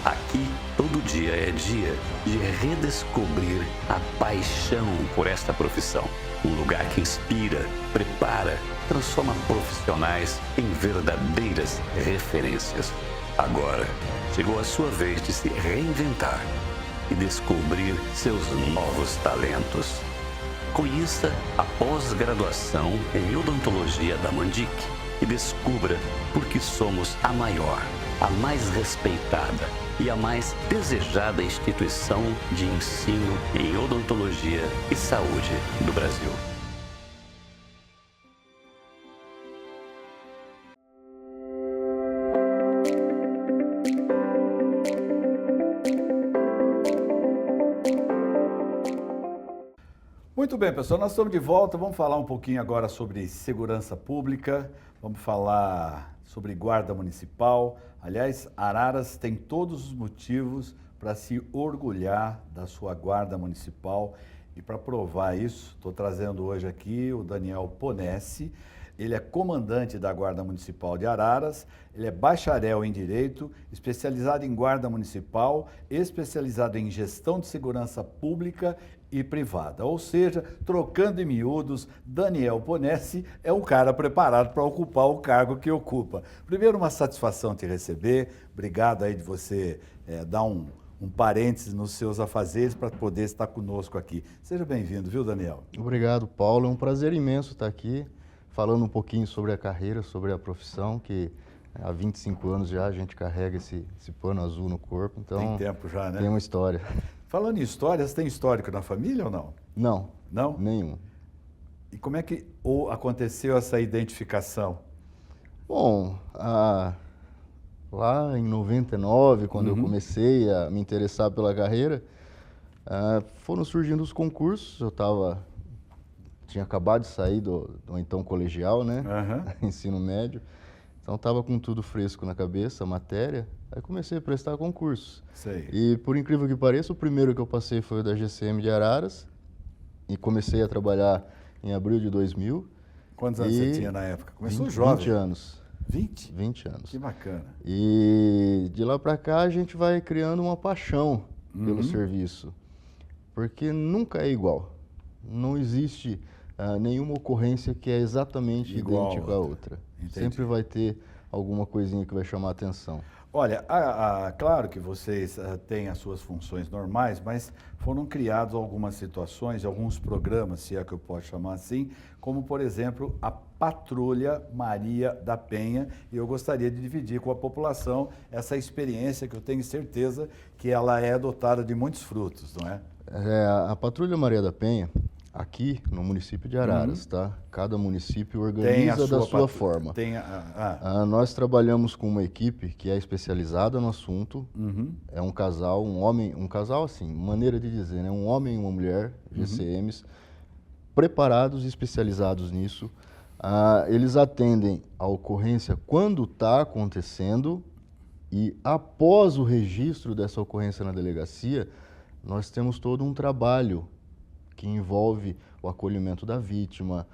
Aqui, todo dia é dia de redescobrir a paixão por esta profissão. Um lugar que inspira, prepara, transforma profissionais em verdadeiras referências. Agora, chegou a sua vez de se reinventar e descobrir seus novos talentos. Conheça a pós-graduação em odontologia da Mandic e descubra por que somos a maior, a mais respeitada e a mais desejada instituição de ensino em odontologia e saúde do Brasil. Muito bem, pessoal, nós estamos de volta, vamos falar um pouquinho agora sobre segurança pública, vamos falar sobre guarda municipal. Aliás, Araras tem todos os motivos para se orgulhar da sua guarda municipal e para provar isso, estou trazendo hoje aqui o Daniel Ponesse. Ele é comandante da Guarda Municipal de Araras, ele é bacharel em Direito, especializado em Guarda Municipal, especializado em Gestão de Segurança Pública e Privada. Ou seja, trocando em miúdos, Daniel Ponesse é um cara preparado para ocupar o cargo que ocupa. Primeiro, uma satisfação te receber, obrigado aí de você dar um parênteses nos seus afazeres para poder estar conosco aqui. Seja bem-vindo, viu, Daniel? Obrigado, Paulo, é um prazer imenso estar aqui, falando um pouquinho sobre a carreira, sobre a profissão, que há 25 anos já a gente carrega esse pano azul no corpo, então... Tem tempo já, né? Tem uma história. Falando em histórias, tem histórico na família ou não? Não. Não? Nenhum. E como é que aconteceu essa identificação? Bom, lá em 99, quando eu comecei a me interessar pela carreira, foram surgindo os concursos, tinha acabado de sair do então colegial, né? Ensino médio. Então estava com tudo fresco na cabeça, a matéria. Aí comecei a prestar concursos. Sei. E por incrível que pareça, o primeiro que eu passei foi o da GCM de Araras. E comecei a trabalhar em abril de 2000. Quantos anos você tinha na época? Começou jovem. 20 anos. 20? 20 anos. Que bacana. E de lá para cá a gente vai criando uma paixão pelo serviço. Porque nunca é igual. Não existe nenhuma ocorrência que é exatamente Igual idêntica à outra. Entendi. Sempre vai ter alguma coisinha que vai chamar a atenção. Olha, claro que vocês têm as suas funções normais, mas foram criados algumas situações, alguns programas, se é que eu posso chamar assim, como, por exemplo, a Patrulha Maria da Penha, e eu gostaria de dividir com a população essa experiência que eu tenho certeza que ela é dotada de muitos frutos, não é? A Patrulha Maria da Penha, aqui no município de Araras, tá? Cada município organiza da sua forma. Nós trabalhamos com uma equipe que é especializada no assunto. É um casal, um casal assim, maneira de dizer, né? Um homem e uma mulher, GCMs, preparados e especializados nisso. Eles atendem a ocorrência quando está acontecendo e após o registro dessa ocorrência na delegacia, nós temos todo um trabalho que envolve o acolhimento da vítima,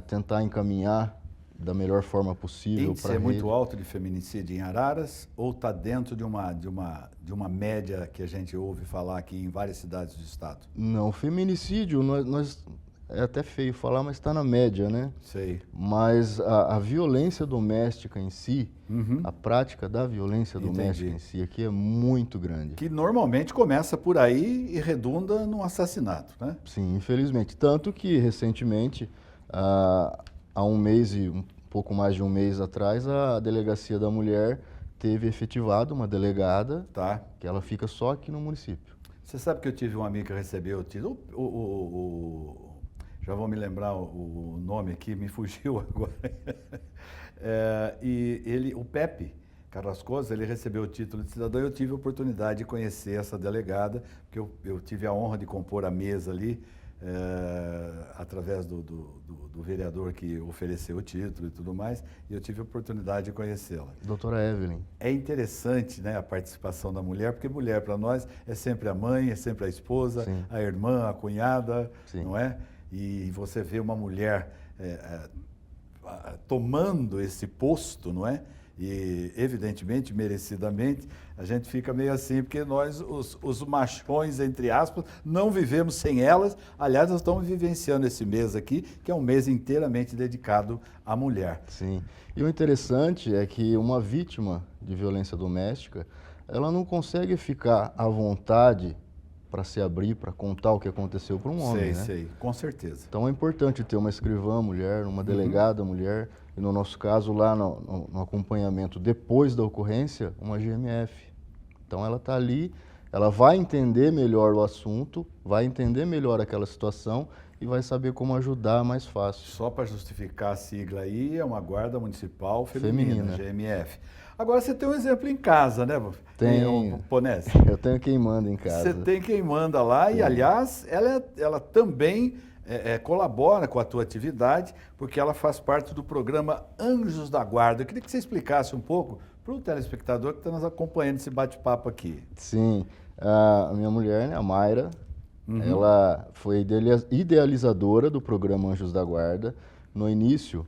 tentar encaminhar da melhor forma possível para a rede. Muito alto de feminicídio em Araras ou está dentro de uma média que a gente ouve falar aqui em várias cidades do estado? Não, feminicídio, é até feio falar, mas está na média, né? Sei. Mas a violência doméstica em si, a prática da violência doméstica em si aqui é muito grande. Que normalmente começa por aí e redunda num assassinato, né? Sim, infelizmente. Tanto que recentemente, há um mês e um pouco mais de um mês atrás, a Delegacia da Mulher teve efetivado uma delegada, que ela fica só aqui no município. Você sabe que eu tive um amigo que recebeu o título, já vou me lembrar o nome aqui, me fugiu agora. O Pepe Carrascosa, ele recebeu o título de cidadão e eu tive a oportunidade de conhecer essa delegada, porque eu tive a honra de compor a mesa ali, através do vereador que ofereceu o título e tudo mais, e eu tive a oportunidade de conhecê-la. Doutora Evelyn. É interessante, né, a participação da mulher, porque mulher para nós é sempre a mãe, é sempre a esposa, Sim. a irmã, a cunhada, Sim. não é? E você vê uma mulher tomando esse posto, não é? E, evidentemente, merecidamente, a gente fica meio assim, porque nós, os machões, entre aspas, não vivemos sem elas. Aliás, nós estamos vivenciando esse mês aqui, que é um mês inteiramente dedicado à mulher. Sim. E o interessante é que uma vítima de violência doméstica, ela não consegue ficar à vontade para se abrir, para contar o que aconteceu para um homem, né? Sei, com certeza. Então é importante ter uma escrivã mulher, uma delegada mulher, e no nosso caso lá no acompanhamento depois da ocorrência, uma GMF. Então ela está ali, ela vai entender melhor o assunto, vai entender melhor aquela situação e vai saber como ajudar mais fácil. Só para justificar a sigla aí, é uma Guarda Municipal Feminina. GMF. Agora você tem um exemplo em casa, né? Tenho. Ponesse? Eu tenho quem manda em casa. Você tem quem manda lá e, aliás, ela também colabora com a tua atividade, porque ela faz parte do programa Anjos da Guarda. Eu queria que você explicasse um pouco para o telespectador que está nos acompanhando esse bate-papo aqui. Sim. A minha mulher, né, a Mayra, ela foi idealizadora do programa Anjos da Guarda. No início,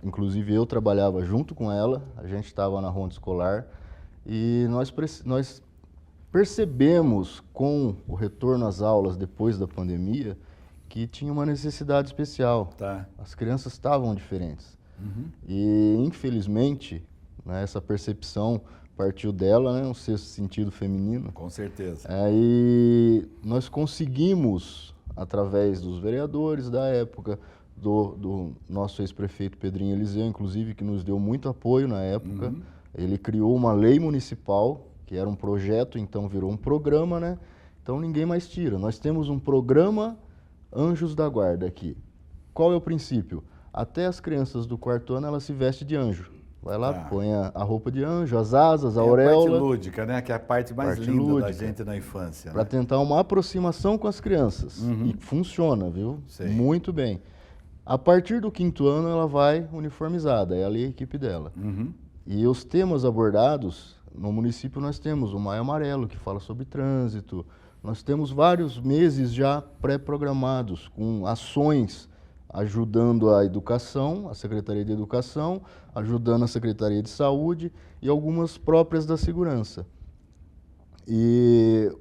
inclusive eu trabalhava junto com ela, a gente estava na ronda escolar e nós percebemos com o retorno às aulas depois da pandemia que tinha uma necessidade especial. As crianças estavam diferentes. E infelizmente, né, essa percepção partiu dela, né, um sexto sentido feminino. Com certeza. E nós conseguimos, através dos vereadores da época, do nosso ex-prefeito Pedrinho Eliseu, inclusive, que nos deu muito apoio na época. Ele criou uma lei municipal, que era um projeto, então virou um programa, né? Então ninguém mais tira. Nós temos um programa Anjos da Guarda aqui. Qual é o princípio? Até as crianças do quarto ano, elas se vestem de anjo. Vai lá, põe a roupa de anjo, as asas, a auréola. A parte lúdica, né? Que é a parte mais linda da gente na infância. Para tentar uma aproximação com as crianças. E funciona, viu? Sei. Muito bem. A partir do quinto ano, ela vai uniformizada, é ali a equipe dela. E os temas abordados, no município nós temos o Maio Amarelo, que fala sobre trânsito. Nós temos vários meses já pré-programados, com ações ajudando a educação, a Secretaria de Educação, ajudando a Secretaria de Saúde e algumas próprias da segurança. E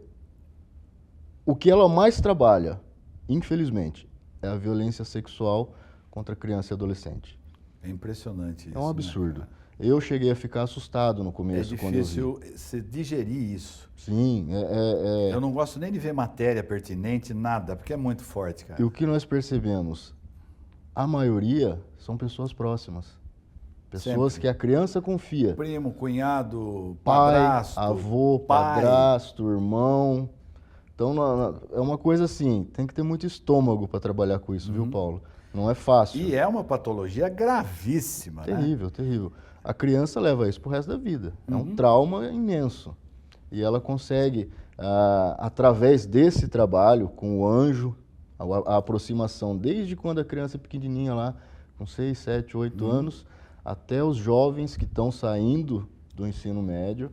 o que ela mais trabalha, infelizmente, é a violência sexual contra criança e adolescente. É impressionante isso. É um absurdo. Né? Eu cheguei a ficar assustado no começo. É difícil você digerir isso. Sim. Eu não gosto nem de ver matéria pertinente, nada, porque é muito forte, cara. E o que nós percebemos? A maioria são pessoas próximas. Pessoas que a criança confia. Primo, cunhado, pai, padrasto, avô, padrasto, irmão. Então, é uma coisa assim, tem que ter muito estômago para trabalhar com isso, viu, Paulo? Não é fácil. E é uma patologia gravíssima, terrível, né? Terrível. A criança leva isso pro resto da vida. É um trauma imenso. E ela consegue, através desse trabalho com o anjo, a aproximação desde quando a criança é pequenininha lá, com 6, 7, 8 anos, até os jovens que estão saindo do ensino médio.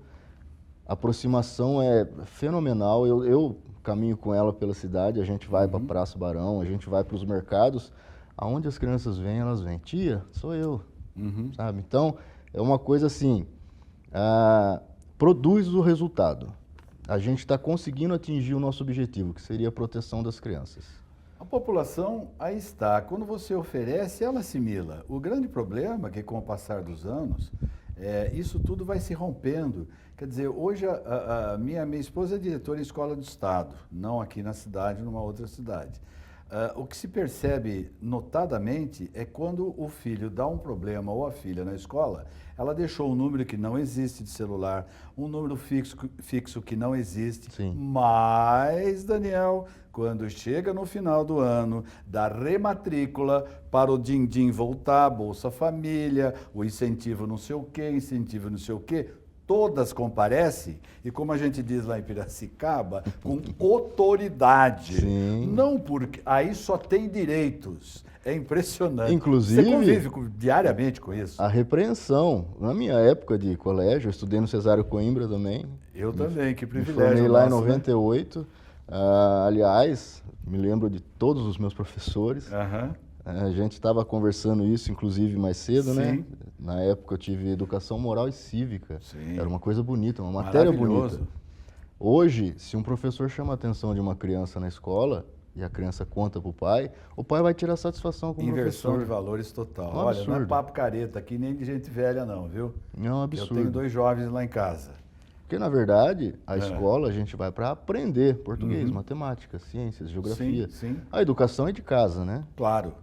A aproximação é fenomenal. Eu caminho com ela pela cidade, a gente vai para a Praça Barão, a gente vai para os mercados. Aonde as crianças vêm, elas vêm. Tia, sou eu. Sabe? Então, é uma coisa assim, produz o resultado. A gente está conseguindo atingir o nosso objetivo, que seria a proteção das crianças. A população, aí está. Quando você oferece, ela assimila. O grande problema é que, com o passar dos anos, isso tudo vai se rompendo. Quer dizer, hoje a minha esposa é diretora em escola do Estado, não aqui na cidade, numa outra cidade. O que se percebe notadamente é quando o filho dá um problema ou a filha na escola, ela deixou um número que não existe de celular, um número fixo que não existe. Sim. Mas, Daniel, quando chega no final do ano, da rematrícula para o din-din voltar, Bolsa Família, o incentivo não sei o quê, incentivo não sei o quê, todas comparecem, e como a gente diz lá em Piracicaba, com autoridade. Sim. Não porque aí só tem direitos. É impressionante. Inclusive, você convive diariamente com isso? A repreensão. Na minha época de colégio, eu estudei no Cesário Coimbra também. Eu também, que privilégio. Me formei lá em nosso, 98. Né? Aliás, me lembro de todos os meus professores. A gente estava conversando isso, inclusive, mais cedo, né? Na época eu tive educação moral e cívica. Sim. Era uma coisa bonita, uma matéria bonita. Hoje, se um professor chama a atenção de uma criança na escola e a criança conta para o pai vai tirar satisfação com o professor. Inversão de valores total. Um Olha, absurdo. não é papo careta aqui, nem de gente velha não, viu? É um absurdo. Eu tenho 2 jovens lá em casa. Porque, na verdade, a escola a gente vai para aprender português, matemática, ciências, geografia. Sim. A educação é de casa, né? Claro.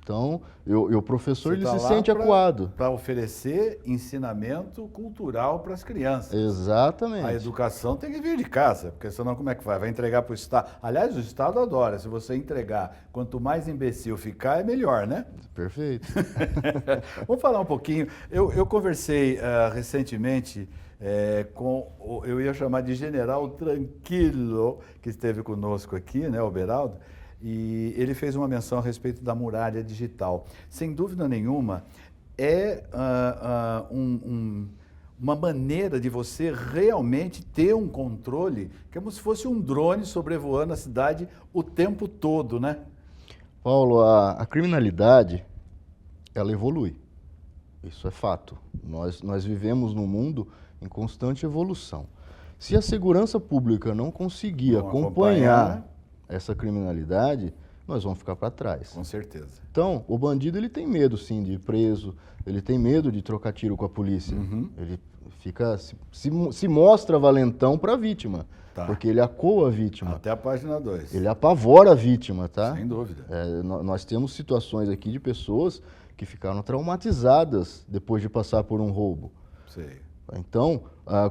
Então, o professor ele se lá sente acuado. Para oferecer ensinamento cultural para as crianças. Exatamente. A educação tem que vir de casa, porque senão como é que vai? Vai entregar para o Estado. Aliás, o Estado adora. Se você entregar, quanto mais imbecil ficar, é melhor, né? Perfeito. Vamos falar um pouquinho. Eu conversei recentemente com, eu ia chamar de General Tranquilo, que esteve conosco aqui, né, o Beraldo. E ele fez uma menção a respeito da muralha digital. Sem dúvida nenhuma, é uma maneira de você realmente ter um controle, como se fosse um drone sobrevoando a cidade o tempo todo, né? Paulo, a criminalidade, ela evolui. Isso é fato. Nós vivemos num mundo em constante evolução. Se a segurança pública não conseguir acompanhar essa criminalidade, nós vamos ficar para trás. Com certeza. Então, o bandido ele tem medo, sim, de ir preso, ele tem medo de trocar tiro com a polícia. Ele fica se mostra valentão para a vítima, porque ele acoa a vítima. Até a página 2. Ele apavora a vítima, tá? Sem dúvida. Nós temos situações aqui de pessoas que ficaram traumatizadas depois de passar por um roubo. Sei. Então,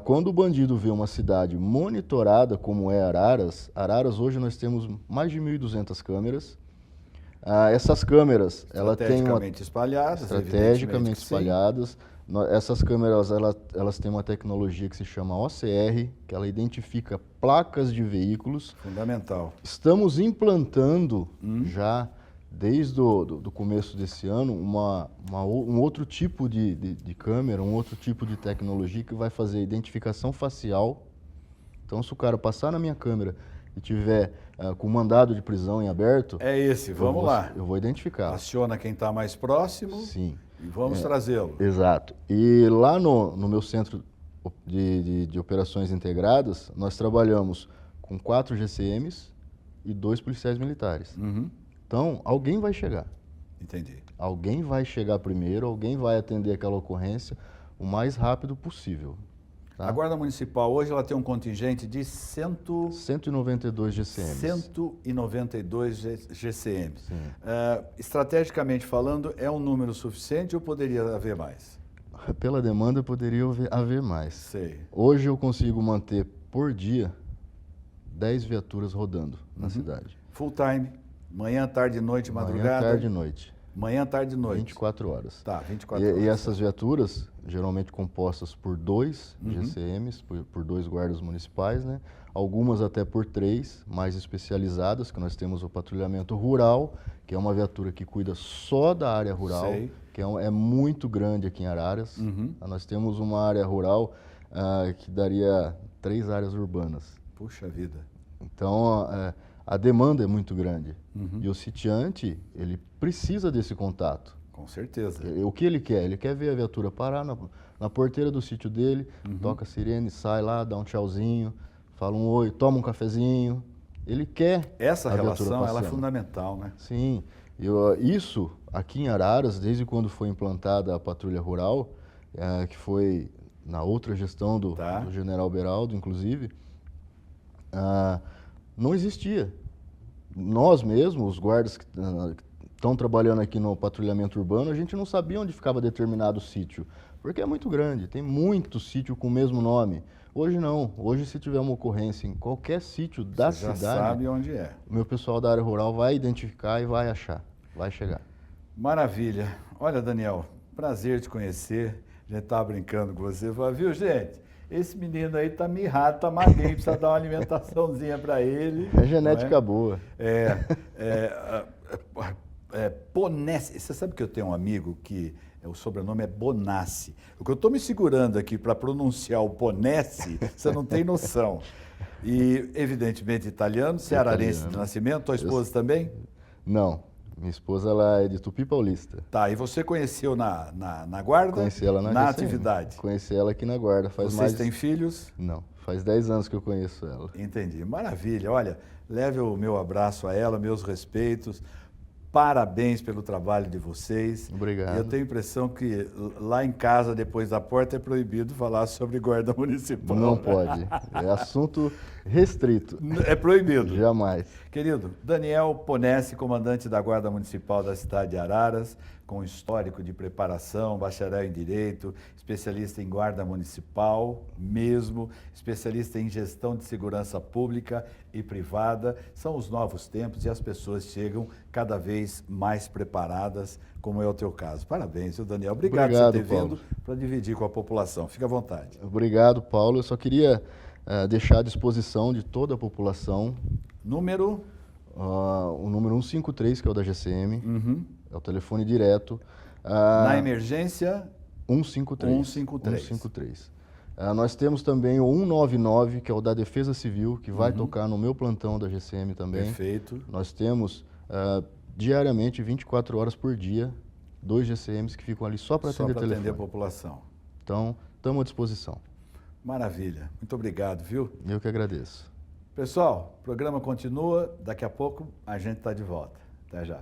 quando o bandido vê uma cidade monitorada como é Araras hoje nós temos mais de 1.200 câmeras. Essas câmeras, ela tem estrategicamente espalhadas. Essas câmeras, elas têm uma tecnologia que se chama OCR, que ela identifica placas de veículos. Fundamental. Estamos implantando já desde do começo desse ano, um outro tipo de câmera, um outro tipo de tecnologia que vai fazer identificação facial. Então, se o cara passar na minha câmera e tiver com mandado de prisão em aberto... É esse, vamos lá. Eu vou identificar. Aciona quem está mais próximo. Sim. E vamos trazê-lo. Exato. E lá no meu centro de operações integradas, nós trabalhamos com 4 GCMs e 2 policiais militares. Então, alguém vai chegar. Entendi. Alguém vai chegar primeiro, alguém vai atender aquela ocorrência, o mais rápido possível. Tá? A Guarda Municipal hoje ela tem um contingente de 192 GCMs. 192 GCMs. Estrategicamente falando, é um número suficiente ou poderia haver mais? Pela demanda, poderia haver mais. Sei. Hoje eu consigo manter por dia 10 viaturas rodando na cidade. Full time, manhã, tarde, noite, madrugada? Manhã, tarde e noite. Manhã, tarde e noite. 24 horas. Tá, 24 horas. E essas viaturas, geralmente compostas por 2 GCMs, por 2 guardas municipais, né? Algumas até por 3, mais especializadas, que nós temos o patrulhamento rural, que é uma viatura que cuida só da área rural, Sei. que é muito grande aqui em Araras. Nós temos uma área rural que daria 3 áreas urbanas. Puxa vida. Então, a demanda é muito grande. E o sitiante, ele precisa desse contato. Com certeza. O que ele quer? Ele quer ver a viatura parar na porteira do sítio dele, toca a sirene, sai lá, dá um tchauzinho, fala um oi, toma um cafezinho. Ele quer essa a relação, viatura ela é passando. fundamental, né? Sim. Isso, aqui em Araras, desde quando foi implantada a patrulha rural, que foi na outra gestão do General Beraldo, inclusive, não existia. Nós mesmos, os guardas que estão trabalhando aqui no patrulhamento urbano, a gente não sabia onde ficava determinado sítio, porque é muito grande, tem muito sítio com o mesmo nome. Hoje não, hoje se tiver uma ocorrência em qualquer sítio da cidade, já sabe onde é. O meu pessoal da área rural vai identificar e vai achar, vai chegar. Maravilha. Olha, Daniel, prazer te conhecer, já estava brincando com você, viu, gente? Esse menino aí tá mirrado, tá magrinho, precisa dar uma alimentaçãozinha para ele. É genética boa. Bonassi. Você sabe que eu tenho um amigo que o sobrenome é Bonassi. O que eu estou me segurando aqui para pronunciar o Bonassi, você não tem noção. E, evidentemente, italiano, cearense de nascimento. Tua esposa também? Não. Minha esposa, ela é de Tupi Paulista. Tá, e você conheceu na Guarda? Conheci ela na atividade? Conheci ela aqui na Guarda. Vocês têm filhos? Não, faz 10 anos que eu conheço ela. Entendi, maravilha. Olha, leve o meu abraço a ela, meus respeitos. Parabéns pelo trabalho de vocês. Obrigado. Eu tenho a impressão que lá em casa, depois da porta, é proibido falar sobre guarda municipal. Não pode. É assunto restrito. É proibido? Jamais. Querido, Daniel Ponesse, comandante da Guarda Municipal da cidade de Araras, com histórico de preparação, bacharel em Direito, especialista em Guarda Municipal mesmo, especialista em Gestão de Segurança Pública e Privada. São os novos tempos e as pessoas chegam cada vez mais preparadas, como é o teu caso. Parabéns, viu, Daniel? Obrigado por ter vindo para dividir com a população. Fica à vontade. Obrigado, Paulo. Eu só queria deixar à disposição de toda a população número? O número 153, que é o da GCM. É o telefone direto. Na emergência? 153. 153. Nós temos também o 199, que é o da Defesa Civil, que vai tocar no meu plantão da GCM também. Perfeito. Nós temos diariamente, 24 horas por dia, 2 GCMs que ficam ali só para atender telefone. Atender a população. Então, estamos à disposição. Maravilha. Muito obrigado, viu? Eu que agradeço. Pessoal, o programa continua. Daqui a pouco a gente está de volta. Até já.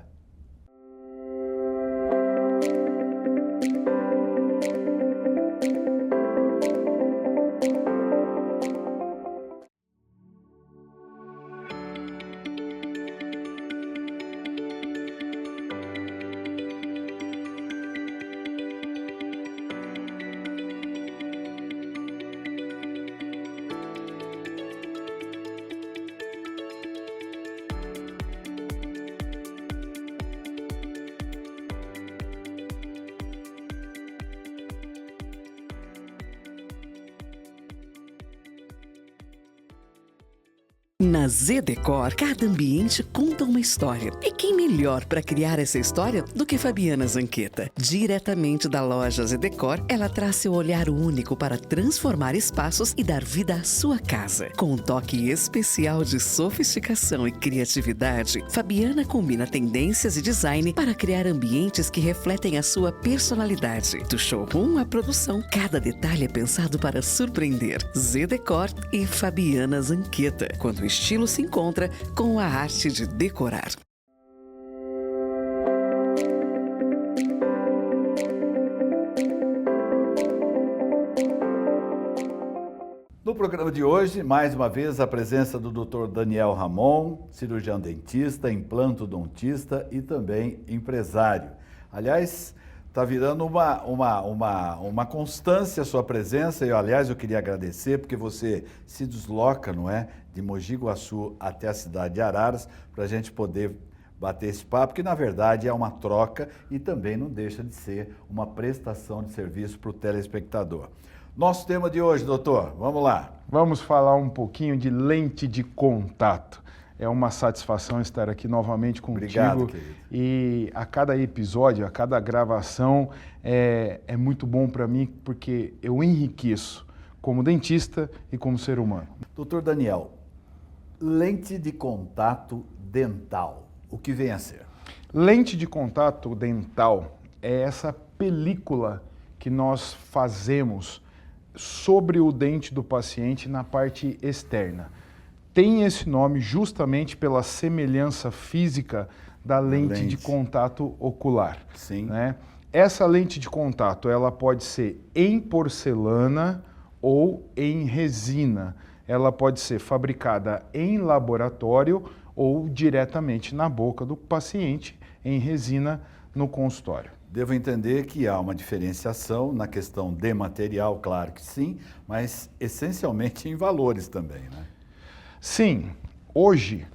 Na Zedecor, cada ambiente conta uma história. E quem melhor para criar essa história do que Fabiana Zanqueta? Diretamente da loja Zedecor, ela traz seu olhar único para transformar espaços e dar vida à sua casa. Com um toque especial de sofisticação e criatividade, Fabiana combina tendências e design para criar ambientes que refletem a sua personalidade. Do showroom à produção, cada detalhe é pensado para surpreender. Zedecor e Fabiana Zanqueta. Quando o estilo se encontra com a arte de decorar. No programa de hoje, mais uma vez, a presença do Dr. Daniel Ramon, cirurgião dentista, implantodontista e também empresário. Aliás, está virando uma constância a sua presença e, aliás, eu queria agradecer porque você se desloca, não é, de Mogi Guaçu até a cidade de Araras para a gente poder bater esse papo, que na verdade é uma troca e também não deixa de ser uma prestação de serviço para o telespectador. Nosso tema de hoje, doutor, vamos lá. Vamos falar um pouquinho de lente de contato. É uma satisfação estar aqui novamente contigo. Obrigado, querido. E a cada episódio, a cada gravação, é muito bom para mim, porque eu enriqueço como dentista e como ser humano. Doutor Daniel, lente de contato dental, o que vem a ser? Lente de contato dental é essa película que nós fazemos sobre o dente do paciente na parte externa. Tem esse nome justamente pela semelhança física da lente de contato ocular. Sim. Né? Essa lente de contato, ela pode ser em porcelana ou em resina. Ela pode ser fabricada em laboratório ou diretamente na boca do paciente em resina no consultório. Devo entender que há uma diferenciação na questão de material, claro que sim, mas essencialmente em valores também, né? Sim, hoje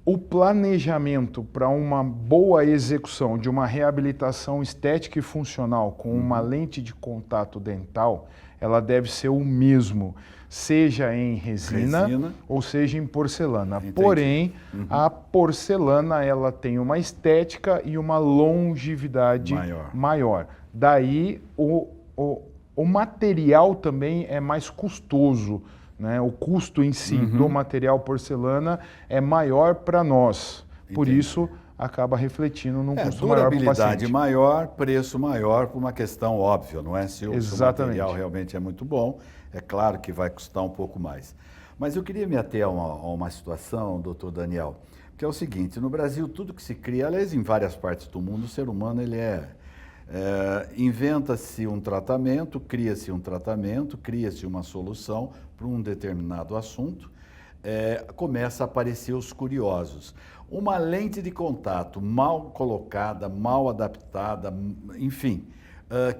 o planejamento para uma boa execução de uma reabilitação estética e funcional com uma lente de contato dental, ela deve ser o mesmo, seja em resina ou seja em porcelana. Entendi. Porém, a porcelana ela tem uma estética e uma longevidade maior. Daí o material também é mais custoso, né? O custo em si do material porcelana é maior para nós. Entendi. Por isso acaba refletindo num custo maior para o paciente. Durabilidade maior, preço maior, por uma questão óbvia, não é? Se o material realmente é muito bom, é claro que vai custar um pouco mais. Mas eu queria me ater a uma situação, doutor Daniel, que é o seguinte: no Brasil, tudo que se cria, aliás, em várias partes do mundo, o ser humano ele inventa-se um tratamento, cria-se uma solução para um determinado assunto, começa a aparecer os curiosos. Uma lente de contato mal colocada, mal adaptada, enfim,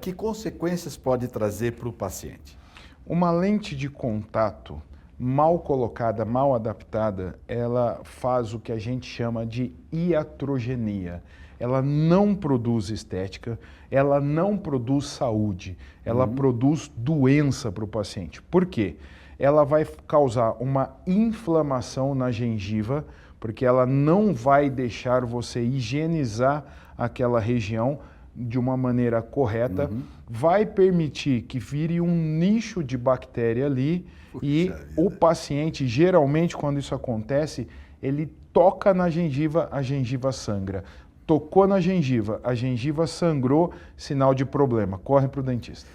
que consequências pode trazer para o paciente? Uma lente de contato mal colocada, mal adaptada, ela faz o que a gente chama de iatrogenia. Ela não produz estética, ela não produz saúde, ela produz doença para o paciente. Por quê? Ela vai causar uma inflamação na gengiva, porque ela não vai deixar você higienizar aquela região de uma maneira correta, vai permitir que vire um nicho de bactéria ali. Puxa e vida. O paciente, geralmente, quando isso acontece, ele toca na gengiva, a gengiva sangra. Tocou na gengiva, a gengiva sangrou, sinal de problema, corre para o dentista.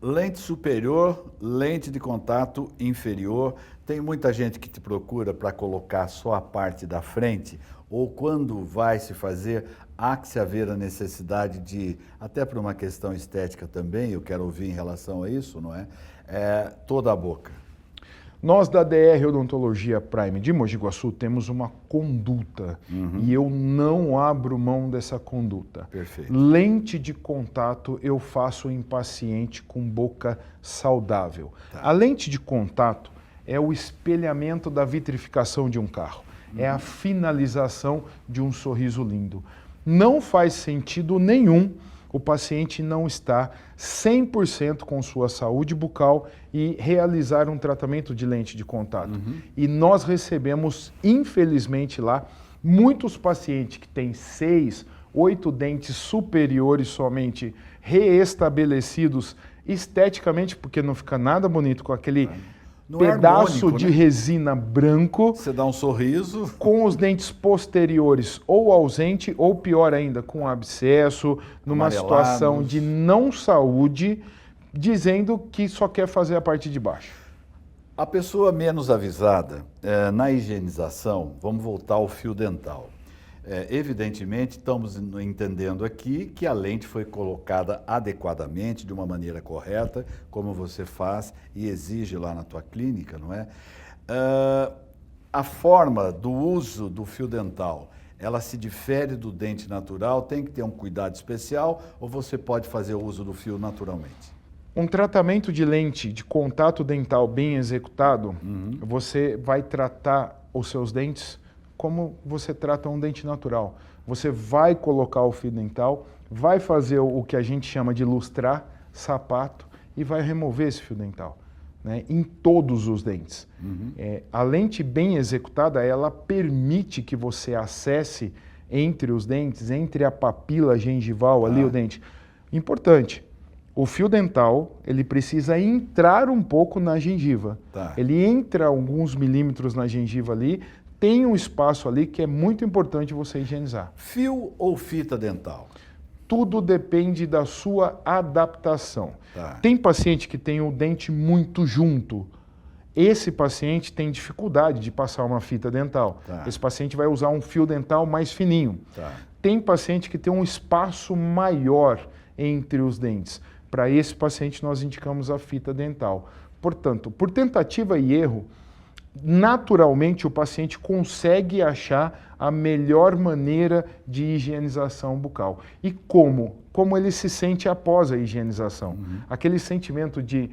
Lente superior, lente de contato inferior. Tem muita gente que te procura para colocar só a parte da frente, ou quando vai se fazer, há que se haver a necessidade de, até por uma questão estética também, eu quero ouvir em relação a isso, não é? Toda a boca. Nós da DR Odontologia Prime de Mogi Guaçu temos uma conduta e eu não abro mão dessa conduta. Perfeito. Lente de contato eu faço em paciente com boca saudável. Tá. A lente de contato é o espelhamento da vitrificação de um carro. É a finalização de um sorriso lindo. Não faz sentido nenhum o paciente não está 100% com sua saúde bucal e realizar um tratamento de lente de contato. E nós recebemos, infelizmente lá, muitos pacientes que têm 6, 8 dentes superiores somente reestabelecidos esteticamente, porque não fica nada bonito com aquele pedaço de resina branco. Você dá um sorriso. Com os dentes posteriores ou ausente, ou pior ainda, com abscesso, numa situação de não saúde, dizendo que só quer fazer a parte de baixo. A pessoa menos avisada, na higienização, vamos voltar ao fio dental. Evidentemente, estamos entendendo aqui que a lente foi colocada adequadamente, de uma maneira correta, como você faz e exige lá na tua clínica, não é? A forma do uso do fio dental, ela se difere do dente natural? Tem que ter um cuidado especial ou você pode fazer o uso do fio naturalmente? Um tratamento de lente de contato dental bem executado, você vai tratar os seus dentes como você trata um dente natural. Você vai colocar o fio dental, vai fazer o que a gente chama de lustrar, sapato, e vai remover esse fio dental, né, em todos os dentes. A lente bem executada, ela permite que você acesse entre os dentes, entre a papila gengival ali, o dente. Importante, o fio dental, ele precisa entrar um pouco na gengiva. Ele entra alguns milímetros na gengiva ali, tem um espaço ali que é muito importante você higienizar. Fio ou fita dental? Tudo depende da sua adaptação. Tem paciente que tem o dente muito junto. Esse paciente tem dificuldade de passar uma fita dental. Esse paciente vai usar um fio dental mais fininho. Tem paciente que tem um espaço maior entre os dentes. Para esse paciente nós indicamos a fita dental. Portanto, por tentativa e erro, naturalmente o paciente consegue achar a melhor maneira de higienização bucal. E como? Como ele se sente após a higienização. Aquele sentimento de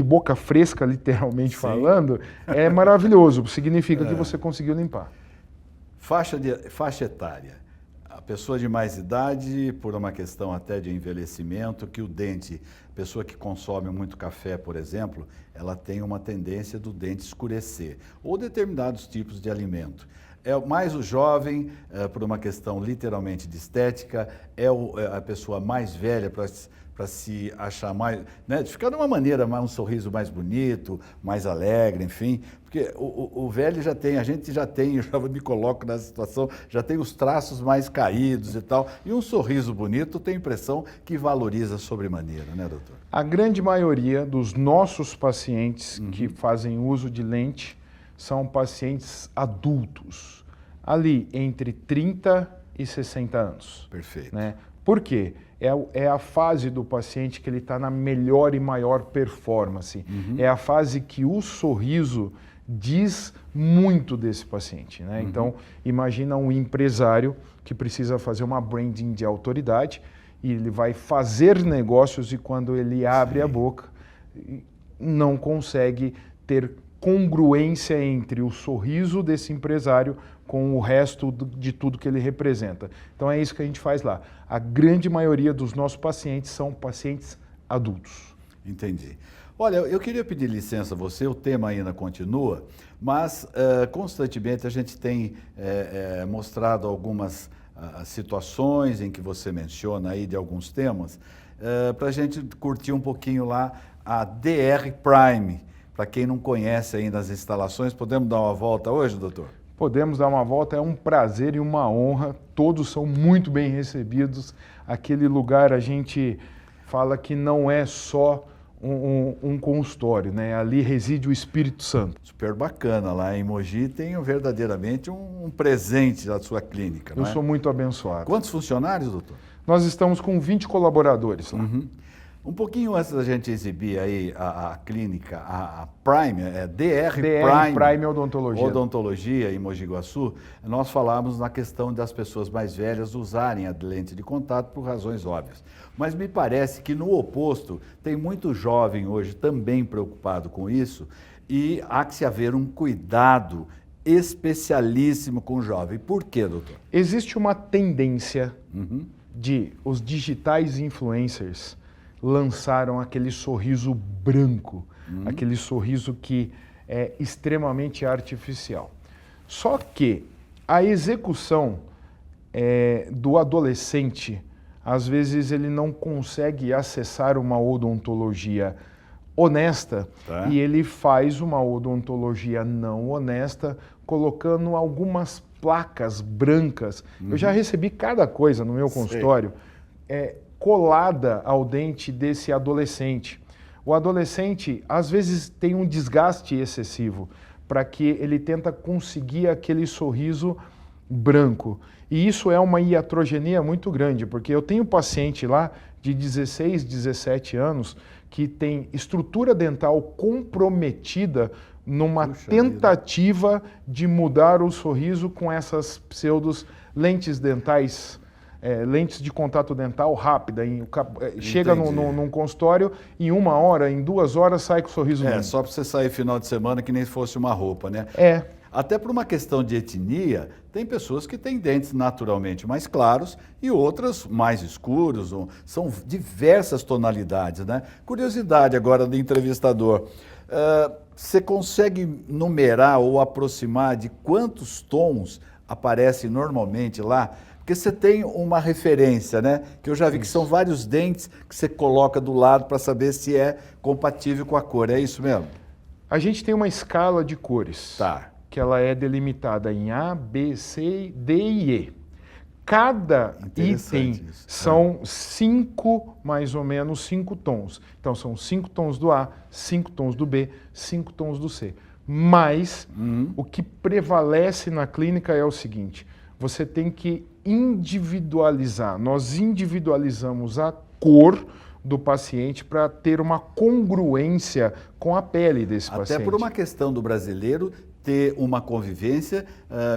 boca fresca, literalmente falando, é maravilhoso. Significa que você conseguiu limpar. Faixa etária. A pessoa de mais idade, por uma questão até de envelhecimento, que o dente, a pessoa que consome muito café, por exemplo, ela tem uma tendência do dente escurecer, ou determinados tipos de alimento. Mais o jovem, por uma questão literalmente de estética, a pessoa mais velha para se achar mais, né, de ficar de uma maneira, um sorriso mais bonito, mais alegre, enfim, porque o velho já tem, a gente já tem, eu já me coloco nessa situação, já tem os traços mais caídos e tal, e um sorriso bonito tem a impressão que valoriza sobremaneira, né, doutor? A grande maioria dos nossos pacientes que fazem uso de lente são pacientes adultos, ali entre 30 e 60 anos. Perfeito. Né? Por quê? É a fase do paciente que ele está na melhor e maior performance. É a fase que o sorriso diz muito desse paciente. Né? Então, imagina um empresário que precisa fazer uma branding de autoridade e ele vai fazer negócios e quando ele abre a boca, não consegue ter congruência entre o sorriso desse empresário com o resto de tudo que ele representa. Então é isso que a gente faz lá. A grande maioria dos nossos pacientes são pacientes adultos. Entendi. Olha, eu queria pedir licença a você, o tema ainda continua, mas constantemente a gente tem mostrado algumas situações em que você menciona aí de alguns temas, para a gente curtir um pouquinho lá a DR Prime. Para quem não conhece ainda as instalações, podemos dar uma volta hoje, doutor? Podemos dar uma volta, é um prazer e uma honra, todos são muito bem recebidos. Aquele lugar a gente fala que não é só um consultório, né? Ali reside o Espírito Santo. Super bacana, lá em Mogi tem verdadeiramente um presente da sua clínica, não é? Eu sou muito abençoado. Quantos funcionários, doutor? Nós estamos com 20 colaboradores lá. Um pouquinho antes da gente exibir aí a clínica, a Prime, DR Prime Odontologia. Odontologia em Mogi Guaçu, nós falamos na questão das pessoas mais velhas usarem a lente de contato por razões óbvias. Mas me parece que no oposto, tem muito jovem hoje também preocupado com isso e há que se haver um cuidado especialíssimo com o jovem. Por quê, doutor? Existe uma tendência de os digitais influencers lançaram aquele sorriso branco, aquele sorriso que é extremamente artificial. Só que a execução do adolescente, às vezes ele não consegue acessar uma odontologia honesta e ele faz uma odontologia não honesta, colocando algumas placas brancas. Eu já recebi cada coisa no meu consultório, colada ao dente desse adolescente. O adolescente, às vezes, tem um desgaste excessivo para que ele tenta conseguir aquele sorriso branco. E isso é uma iatrogenia muito grande, porque eu tenho paciente lá de 16, 17 anos que tem estrutura dental comprometida numa tentativa de mudar o sorriso com essas pseudos lentes dentais, lentes de contato dental rápida. Chega num consultório, em 1 hora, em 2 horas sai com o sorriso limpo. Só para você sair final de semana que nem se fosse uma roupa, né? Até por uma questão de etnia, tem pessoas que têm dentes naturalmente mais claros e outras mais escuros, são diversas tonalidades, né? Curiosidade agora do entrevistador, você consegue numerar ou aproximar de quantos tons aparecem normalmente lá? Porque você tem uma referência, né? Que eu já vi que são vários dentes que você coloca do lado para saber se é compatível com a cor, é isso mesmo? A gente tem uma escala de cores. Tá. Que ela é delimitada em A, B, C, D e E. Cada item são 5, mais ou menos, 5 tons. Então, são 5 tons do A, 5 tons do B, 5 tons do C. Mas, o que prevalece na clínica é o seguinte, você tem que individualizar. Nós individualizamos a cor do paciente para ter uma congruência com a pele desse paciente. Até por uma questão do brasileiro ter uma convivência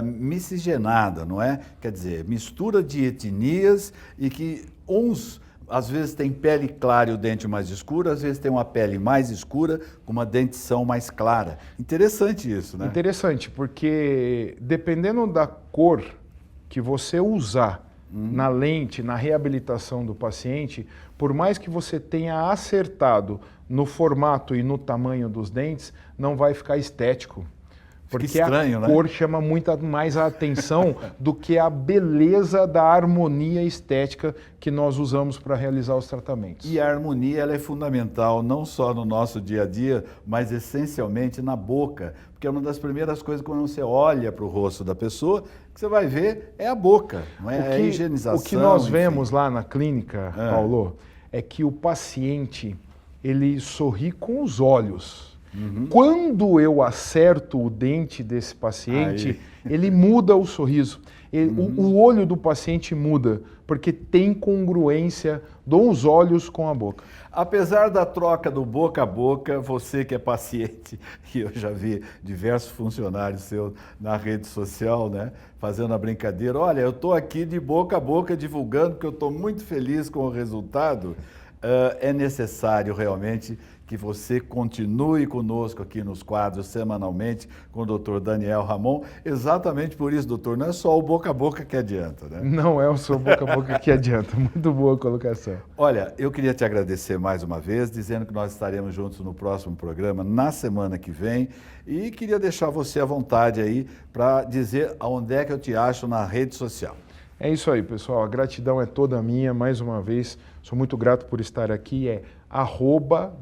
miscigenada, não é? Quer dizer, mistura de etnias e que uns, às vezes, têm pele clara e o dente mais escuro, às vezes tem uma pele mais escura com uma dentição mais clara. Interessante isso, né? Interessante, porque dependendo da cor que você usar na lente, na reabilitação do paciente, por mais que você tenha acertado no formato e no tamanho dos dentes, não vai ficar estético. Porque estranho, a cor chama muito mais a atenção do que a beleza da harmonia estética que nós usamos para realizar os tratamentos. E a harmonia ela é fundamental, não só no nosso dia a dia, mas essencialmente na boca. Porque é uma das primeiras coisas quando você olha para o rosto da pessoa, que você vai ver é a boca, não é? A higienização. O que nós vemos lá na clínica, Paulo, é que o paciente, ele sorri com os olhos. Quando eu acerto o dente desse paciente, ele muda o sorriso. O olho do paciente muda, porque tem congruência dos olhos com a boca. Apesar da troca do boca a boca, você que é paciente, e eu já vi diversos funcionários seus na rede social, né, fazendo a brincadeira, olha, eu estou aqui de boca a boca divulgando porque eu estou muito feliz com o resultado, é necessário realmente que você continue conosco aqui nos quadros semanalmente com o Dr. Daniel Ramon. Exatamente por isso, doutor, não é só o boca a boca que adianta, né? Não é só o boca a boca que adianta. Muito boa a colocação. Olha, eu queria te agradecer mais uma vez, dizendo que nós estaremos juntos no próximo programa, na semana que vem, e queria deixar você à vontade aí para dizer aonde é que eu te acho na rede social. É isso aí, pessoal. A gratidão é toda minha, mais uma vez. Sou muito grato por estar aqui. É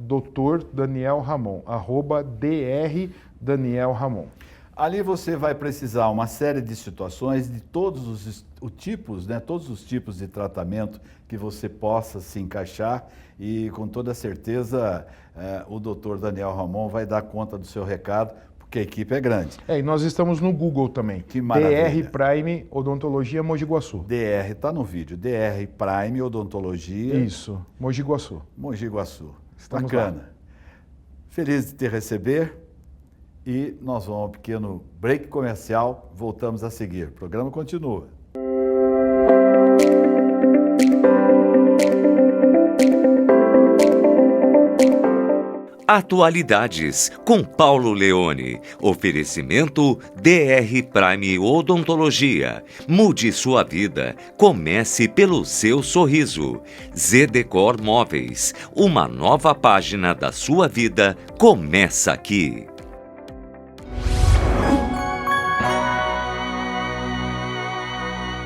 @Dr. Daniel Ramon, @Dr. Daniel Ramon. Ali você vai precisar uma série de situações de todos os tipos, né? Todos os tipos de tratamento que você possa se encaixar e com toda certeza o Dr. Daniel Ramon vai dar conta do seu recado, porque a equipe é grande. E nós estamos no Google também. Que maravilha. DR Prime Odontologia Mogi Guaçu. DR está no vídeo. DR Prime Odontologia. Isso, Mogi Guaçu. Mogi Guaçu. Estamos bacana. Lá. Feliz de te receber e nós vamos a um pequeno break comercial. Voltamos a seguir. O programa continua. Atualidades com Paulo Leone. Oferecimento DR Prime Odontologia. Mude sua vida. Comece pelo seu sorriso. Zedecor Móveis. Uma nova página da sua vida começa aqui.